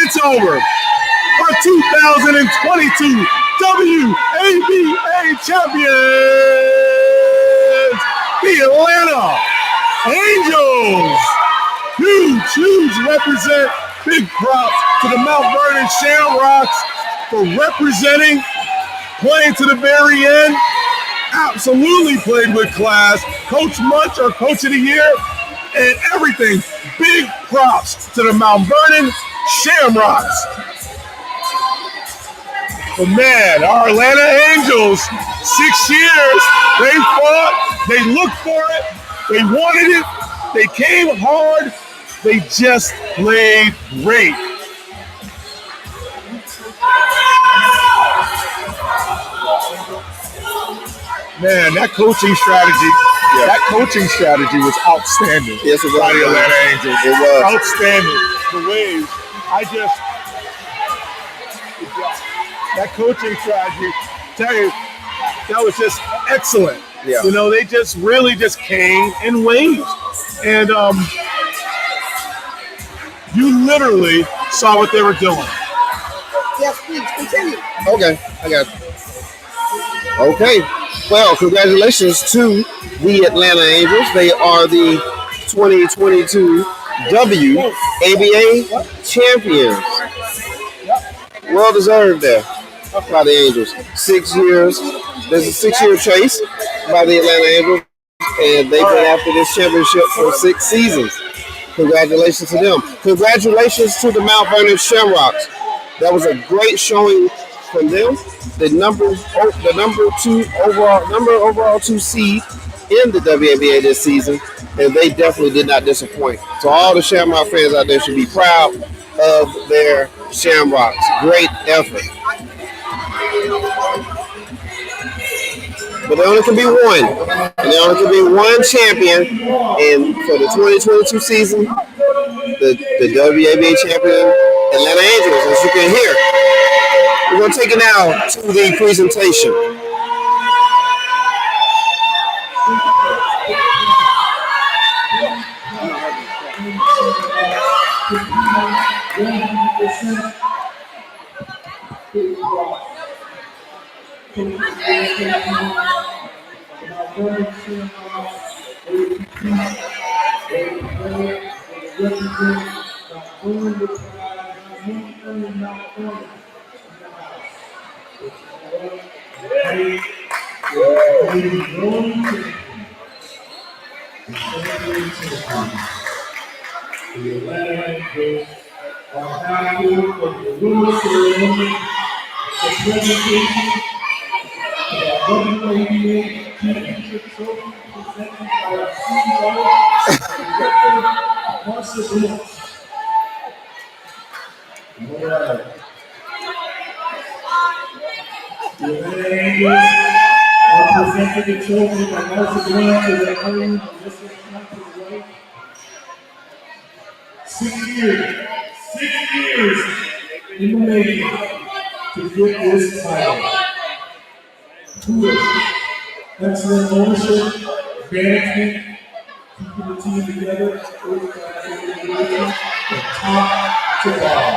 it's over. Our 2022 WABA champions, the Atlanta Angels. Huge represent. Big props to the Mount Vernon Shamrocks for representing, playing to the very end. Absolutely played with class. Coach Munch, our Coach of the Year, and everything. Big props to the Mount Vernon Shamrocks. But man, our Atlanta Angels, 6 years, they fought, they looked for it, they wanted it, they came hard, they just played great. Man, that coaching strategy was outstanding. Yes, it was. By the Atlanta Angels. It was outstanding. The ways that coaching strategy, tell you, that was just excellent. Yeah. They just really came in waves. And you literally saw what they were doing. Yes, please, continue. Okay, I got it. Okay. Well, congratulations to the Atlanta Angels. They are the 2022 WABA champions. Well deserved there by the Angels. 6 years. There's a 6-year chase by the Atlanta Angels, and they've been after this championship for 6 seasons. Congratulations to them. Congratulations to the Mount Vernon Shamrocks. That was a great showing from them. The number overall 2 seed in the WNBA this season, and they definitely did not disappoint. So all the Shamrock fans out there should be proud of their Shamrocks. Great effort. But there only can be one. And there only can be one champion. And for the 2022 season, the WABA champion Atlanta Angels, as you can hear. We're going to take it now to the presentation. In the making to get this title. Excellent ownership, management, keeping the team together, from top to bottom.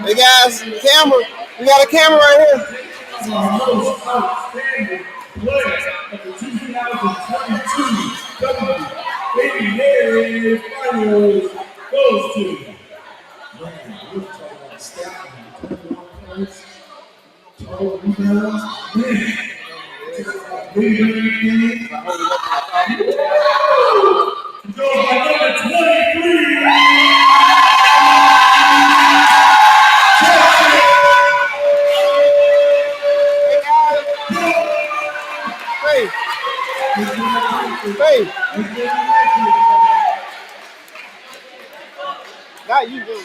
Hey guys, camera. We got a camera right here. Most outstanding player of the 2022 WABA Finals goes to. Man, we're talking about staff and 21 points, 12 rebounds. Man, big game. Goes by number 23. Hey, not you, Bill.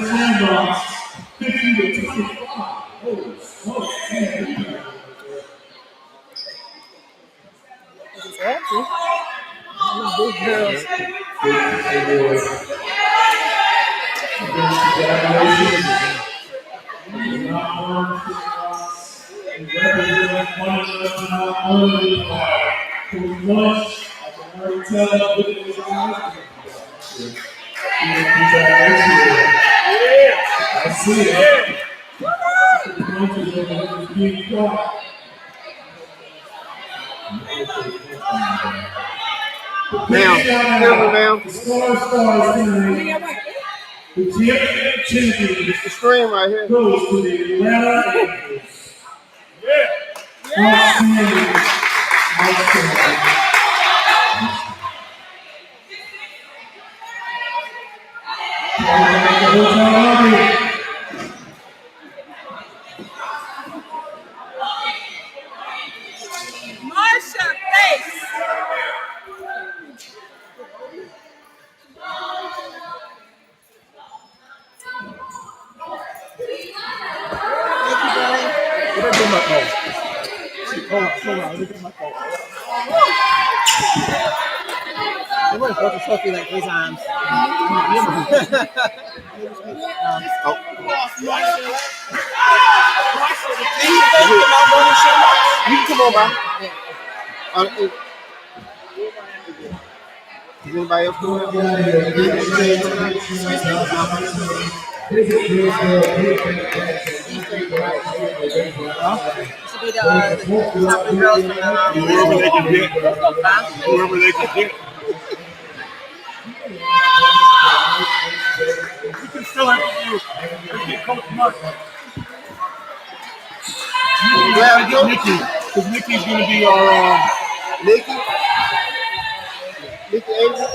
SHAMROCKS 50-25. Holy smokes. Big girls. I see it. Ma'am, camera, ma'am. The champion The screen right here. goes to the Atlanta Angels. Outstanding. Marsha, face. I would have bought the trophy like 3 times. You can come on by. Is anybody else doing This will be the top of the girls from the Whoever they can get. Whoever they can get. You can still interview. Let's get Coach Mark. Nikki, because Nikki's going to be our. Nikki? Nikki Avery?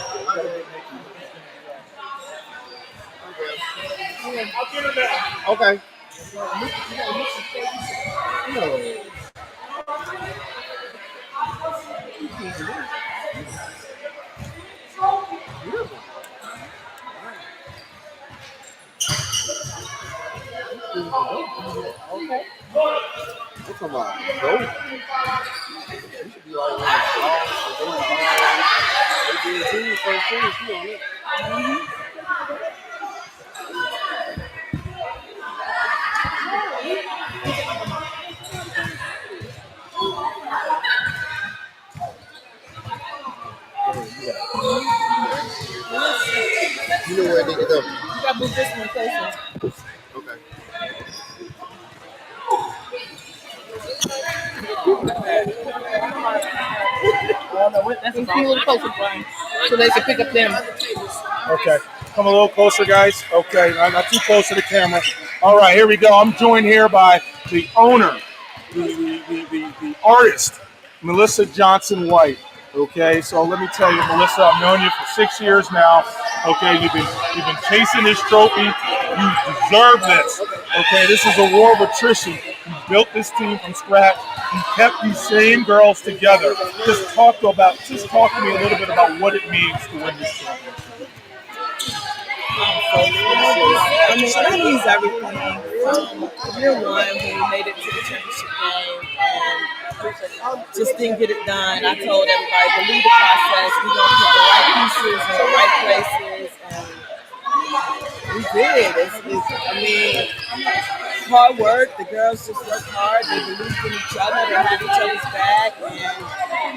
Okay. Okay. What's come on? Go. You should be like they did too. First thing, she on it. You know where they get up. You got to move this one closer. Okay. That's a little closer, Brian, so they can pick up them. Okay. Come a little closer, guys. Okay, not too close to the camera. All right, here we go. I'm joined here by the owner, the artist, Melissa Johnson White. Okay, so let me tell you, Melissa, I've known you for 6 years now. Okay, you've been chasing this trophy. You deserve this. Okay, this is a war of attrition. You built this team from scratch. You kept these same girls together. Just talk to me a little bit about what it means to win this championship. I mean, that means everything. Year one, when we made it to the championship game and just didn't get it done, I told everybody, believe the process. We're going to put the right pieces in the right places. And we did. I mean, hard work. The girls just worked hard. They believed in each other. They had each other's back. And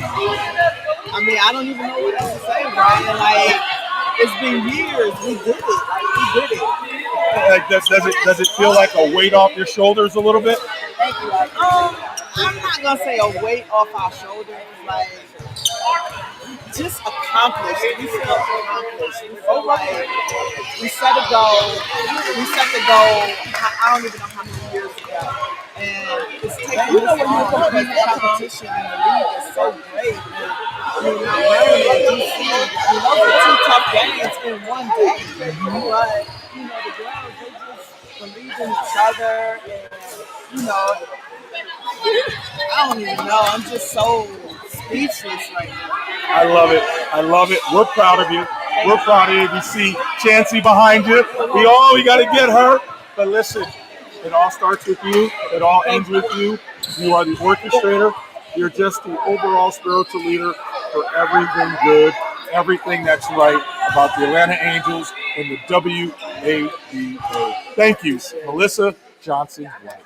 I mean, I don't even know what else to say, Brian. Like, it's been years. We did it. We did it. Like, does it feel like a weight off your shoulders a little bit? I'm not gonna say a weight off our shoulders. Like, just accomplished. We feel accomplished. We feel like we set a goal. We set the goal. I don't even know how many years ago. And it's taking us long because the competition in the league is so great. And I mean, Maryland and DC, those are two tough games in one day. But, the girls, they just believe in each other. And, I don't even know. I'm just so speechless right now. I love it. I love it. We're proud of you. We're proud of you. We see Chancey behind you. We got to get her. But listen, it all starts with you. It all ends with you. You are the orchestrator. You're just the overall spiritual leader for everything good, everything that's right about the Atlanta Angels and the WABA. Thank you, Melissa Johnson White.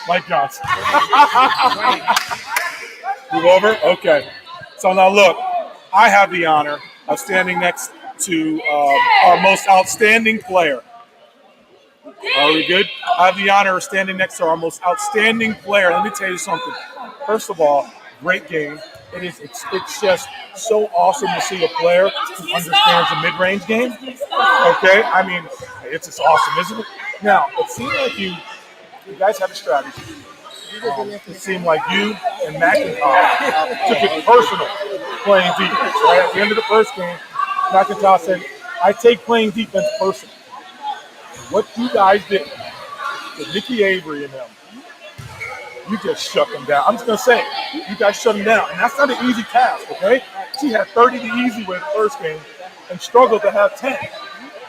Mike Johnson. Move over? Okay. So now look, I have the honor of standing next to our most outstanding player. Are we good? I have the honor of standing next to our most outstanding player. Let me tell you something. First of all, great game. It's just so awesome to see a player who understands the mid-range game. Okay? I mean, it's just awesome, isn't it? Now, it seemed like you guys have a strategy. It seemed like you and McIntosh took it personal playing defense. Right at the end of the first game, McIntosh said, "I take playing defense personal." What you guys did to Nikki Avery and them, you just shut them down. I'm just going to say, you guys shut them down. And that's not an easy task, okay? She had 30 the easy way the first game and struggled to have 10.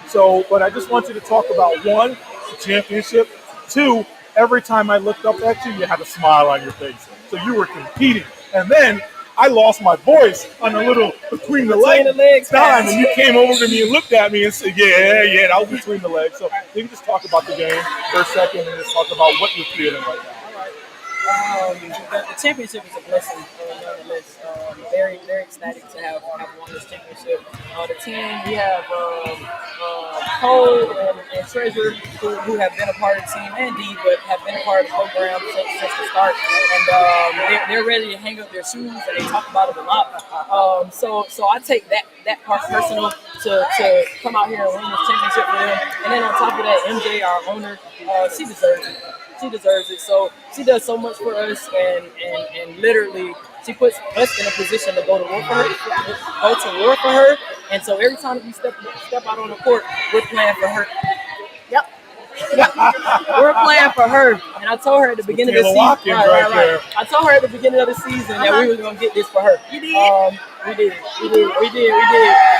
So, but I just want you to talk about, one, the championship. Two, every time I looked up at you, you had a smile on your face. So you were competing. And then I lost my voice on a little between the legs time, and you came over to me and looked at me and said, yeah, that was between the legs. So you can just talk about the game for a second and just talk about what you're feeling right now. The championship is a blessing, nonetheless. Very, very ecstatic to have won this championship. The team, we have Cole and Treasure, who have been a part of the team, and Dee, but have been a part of the program since the start. And they're ready to hang up their shoes, and they talk about it a lot. So I take that part personal to come out here and win this championship for them. And then on top of that, MJ, our owner, she deserves it. She deserves it. So she does so much for us, and literally She puts us in a position to go to war for her. And so every time we step out on the court, we're playing for her. Yep. We're playing for her, and I told her at the beginning of the season. Right. I told her at the beginning of the season that we were gonna get this for her. You did. We did.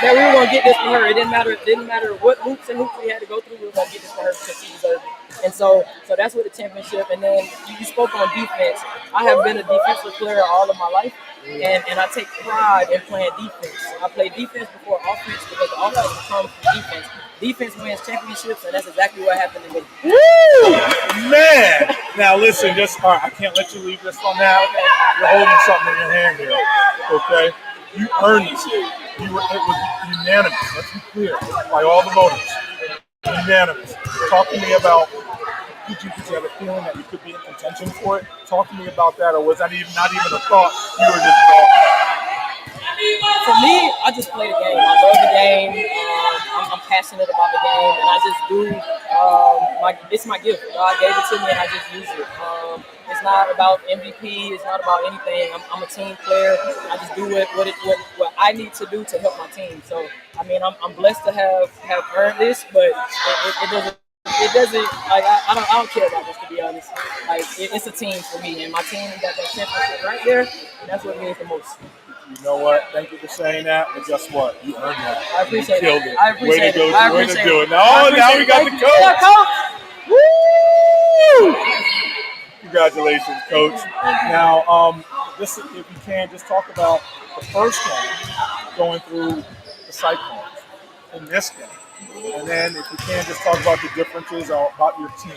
That we were gonna get this for her. It didn't matter what hoops we had to go through. We were gonna get this for her because she deserved it. And so that's what the championship. And then you spoke on defense. I have been a defensive player all of my life. And I take pride in playing defense. I play defense before offense because the offense comes from defense. Defense wins championships, and that's exactly what happened to me. Woo! Man! Now listen, all right, I can't let you leave this on now. You're holding something in your hand here. Okay? You earned this. It was unanimous. Let's be clear. By all the voters. Unanimous. Talk to me about, did you have a feeling that you could be in contention for it? Talk to me about that, or was that not even a thought? You were just For me, I just play the game. I love the game. I'm passionate about the game, and I just do. It's my gift. God gave it to me, and I just use it. It's not about MVP. It's not about anything. I'm a team player. I just do what I need to do to help my team. So I mean, I'm blessed to have earned this, but it doesn't. It doesn't like I don't care about this, to be honest. Like it's a team for me, and my team got that championship right there, and that's what means the most. You know what? Thank you for saying that. But guess what? You earned that. I appreciate you it. Killed it. I appreciate it. Way to do it. Now we got the coach. Yeah, coach. Woo! Congratulations, coach. Now, just if you can, just talk about the first game going through the Cyclones in this game. And then if you can, just talk about the differences about your team.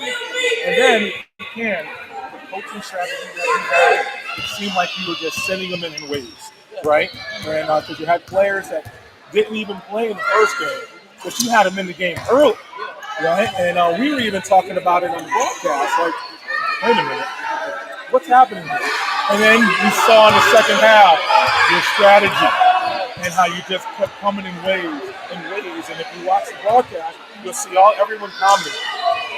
And then if you can, the coaching strategy that you had, it seemed like you were just sending them in waves, right? And because you had players that didn't even play in the first game, but you had them in the game early, right? And we were even talking about it on the broadcast, like, wait a minute, what's happening here? And then you saw in the second half your strategy and how you just kept coming in waves. And if you watch the broadcast, you'll see everyone commenting.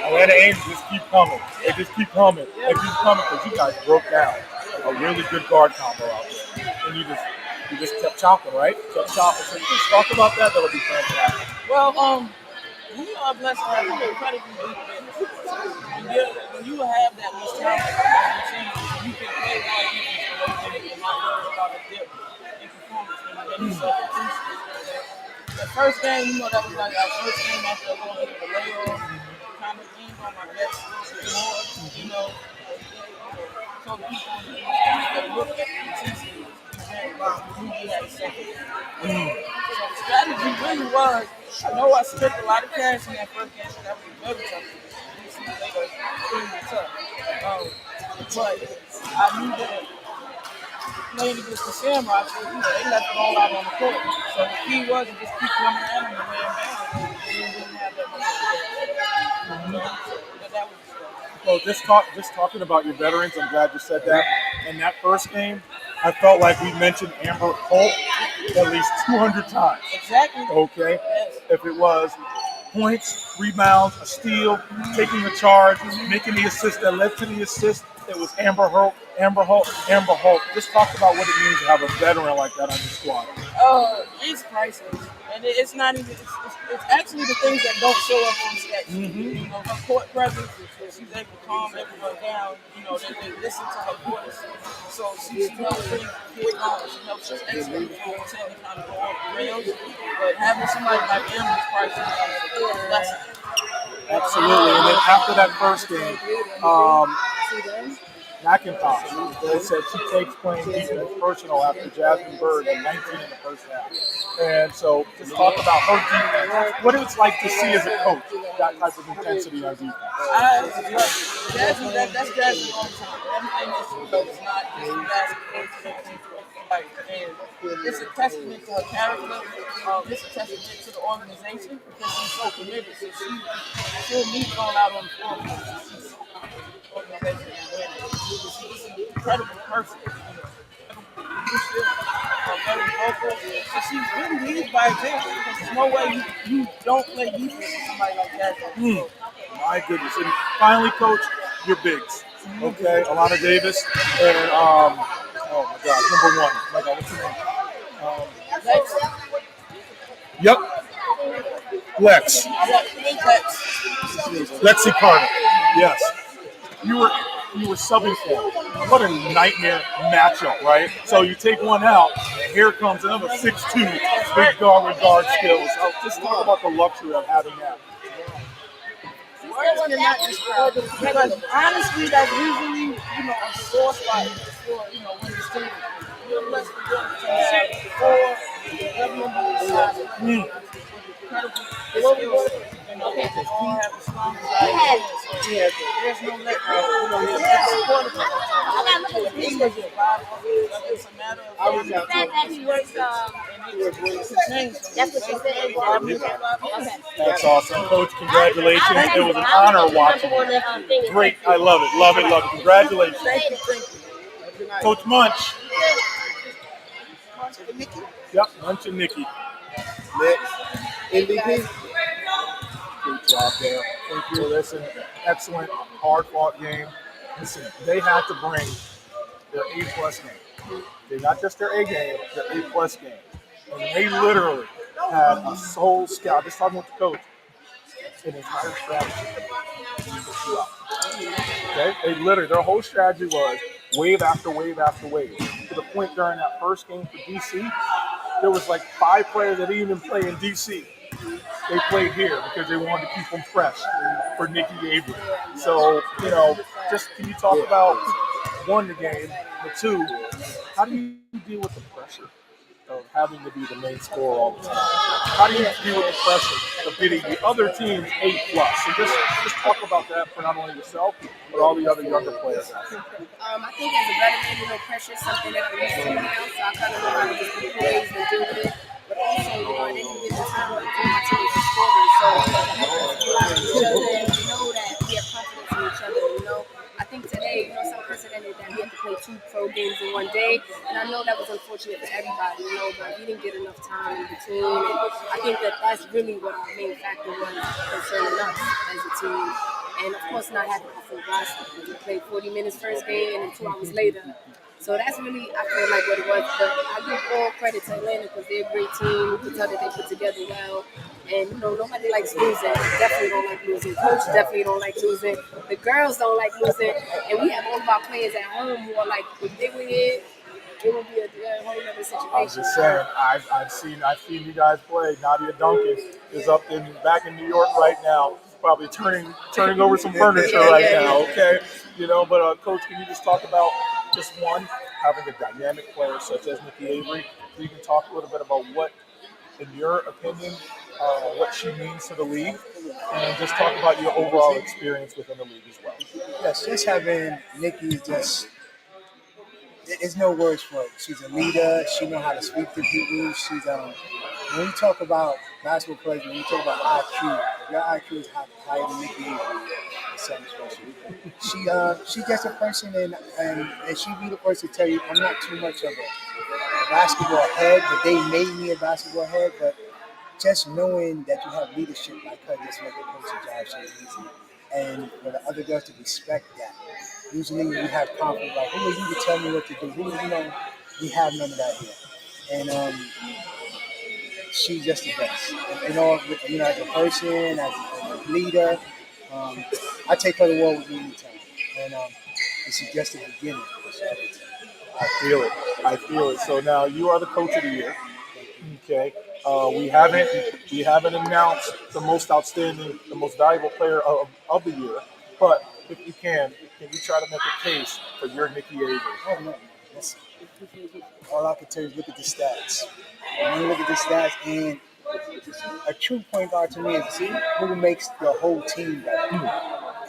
Atlanta Angels just keep coming. They just keep coming. They keep coming because you guys broke down a really good guard combo out there. And you just kept chopping, right? Kept chopping. So you just talk about that. That'll be fantastic. Well, we are blessed to have an incredibly deep bench. When you have that much talent on your team, you can play hard defense and not worry about a dip in performance when you self-inclusive. The first game, that was like our first game after a little bit of a layoff. Kind of leaned on my best a little bit more, so the people on the street that look at the season and wow, who we had a second. So the strategy really was, I know I spent a lot of cash in that first game, so that was very tough. These seasons later, extremely tough. But I knew that playing against the SHAMROCKS, they left it all out on the court. So the key was to just keep coming at them and laying down, and they didn't have that much to do. So that was the story. Well, just talking about your veterans, I'm glad you said that. In that first game, I felt like we mentioned Amber Holt at least 200 times. Exactly. Okay? Yes. If it was points, rebounds, a steal, taking the charge, making the assist that led to the assist, it was Amber Holt. Just talk about what it means to have a veteran like that on your squad. It's priceless. And it's not even, it's actually the things that don't show up on stats. Mm-hmm. Her court presence, she's able to calm everyone down. They listen to her voice. So she helps bring kids on. She helps us execute before we tend to kind of go off the rails. But having somebody like Amber is priceless. Absolutely. And then after that first game, McIntosh, they said she takes playing defense personal after Jasmine Bird at 19 in the first half. And so just talk about her defense, what it's like to see as a coach, that type of intensity on defense. Jasmine, that's Jasmine all the time. Everything that she does is not just basketball. And it's a testament to her character. It's a testament to the organization because she's so committed. So she'll meet it all out on the floor. She's organization and winning. She's an incredible person. Very vocal. So she really leads by example because there's no way you don't play defense with somebody like that. My goodness. And finally, Coach, your bigs. Okay, Alana Davis and God, number one. My God, what's her name? Lex. Yep, Lex. Lexi Carter. Yes. You were subbing for him. What a nightmare matchup, right? So you take one out, and here comes another 6'2", big dog with guard skills. So just talk about the luxury of having that. Words cannot describe it. Because honestly, that's usually, a sore spot for, winning team. You're blessed to be able to have four WNBA sides. Incredible skills. Okay, the arm, have the strongest legs. There's no let go. It's important to it's a matter of that's what she said. That's awesome. Coach, congratulations. It was an honor watching you. Great. I love it. Love it. Love it. Congratulations. Coach Munch. Yep, Munch and Nikki. Next, MVP. Good job there. Thank you. Listen, excellent, hard-fought game. Listen, they had to bring their A-plus game. They're not just their A game, their A-plus game. And they literally had a soul scout. Just talking with the coach. An entire strategy. Okay? They literally, their whole strategy was wave after wave after wave. To the point during that first game for DC, there was like 5 players that didn't even play in DC. They played here because they wanted to keep them fresh for Nikki Avery. So, just can you talk about, one, the game, but two, how do you deal with the pressure of having to be the main scorer all the time? How do you deal with the pressure of getting the other team's A+? So just talk about that for not only yourself, but all the other younger players. I think as a veteran, pressure is something that I'm used to now, so I kind of know how to just be poised and deal with it. But also, at any given time, my team is scoring, so we have each other, and we know that we have confidence in each other. I think today, it's unprecedented that we have to play 2 pro games in one day, and I know that was unfortunate for everybody, but we didn't get enough time in between, and I think that's really what our main factor was concerning us as a team. And of course, not having a full roster. We played 40 minutes first game, and then 2 hours later. So that's really, I feel like, what it was. But I give all credit to Atlanta because they're a great team. You can tell that they put together well. And, nobody likes losing. Definitely don't like losing. Coach definitely don't like losing. The girls don't like losing. And we have all of our players at home who are like, if they were here, it would be a whole other situation. I was just saying, I've seen you guys play. Nadia Duncan is back in New York right now, probably turning over some furniture right now. Okay, But Coach, can you just talk about just one, having a dynamic player such as Nikki Avery? So you can talk a little bit about what, in your opinion, what she means to the league, and just talk about your overall experience within the league as well. Yes, just having Nikki is just. There's no words for it. She's a leader. She knows how to speak to people. She's when you talk about basketball players, when you talk about IQ, if your IQ is higher than Nikki Avery, it's something special. She's just a person, and she be the person to tell you, I'm not too much of a basketball head, but they made me a basketball head. But just knowing that you have leadership like her just makes the coaching job so easy. And for the other girls to respect that. Usually we have confidence, like, who are you to tell me what to do? We have none of that here. And she's just the best. As a person, as a leader, I take her to war with me anytime. And this is just the beginning. I feel it. So now you are the coach of the year. Okay. We haven't announced the most outstanding, the most valuable player of the year, but if you can you try to make a case for your Nikki Avery? Oh, no. Listen, all I can tell you is look at the stats. When you look at the stats, and a true point guard to me is who makes the whole team better.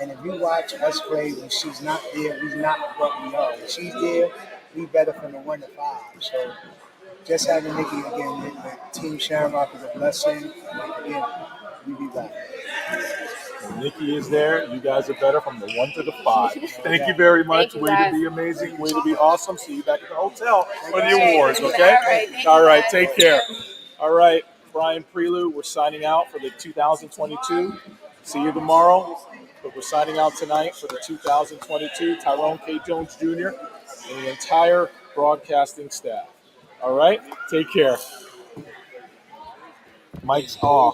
And if you watch us play when she's not there, we're not what we are. When she's there, we better from the 1 to 5. So just having Nikki again with Team Shamrock is a blessing. And again, we be back. Nikki is there. You guys are better from the 1 to the 5. Thank you very much. Way to be amazing. Way to be awesome. See you back at the hotel for the awards, okay? All right. Take care. All right. Brian Prelude, we're signing out for the 2022. See you tomorrow. But we're signing out tonight for the 2022 Tyrone K. Jones Jr. and the entire broadcasting staff. All right? Take care. Mike's off.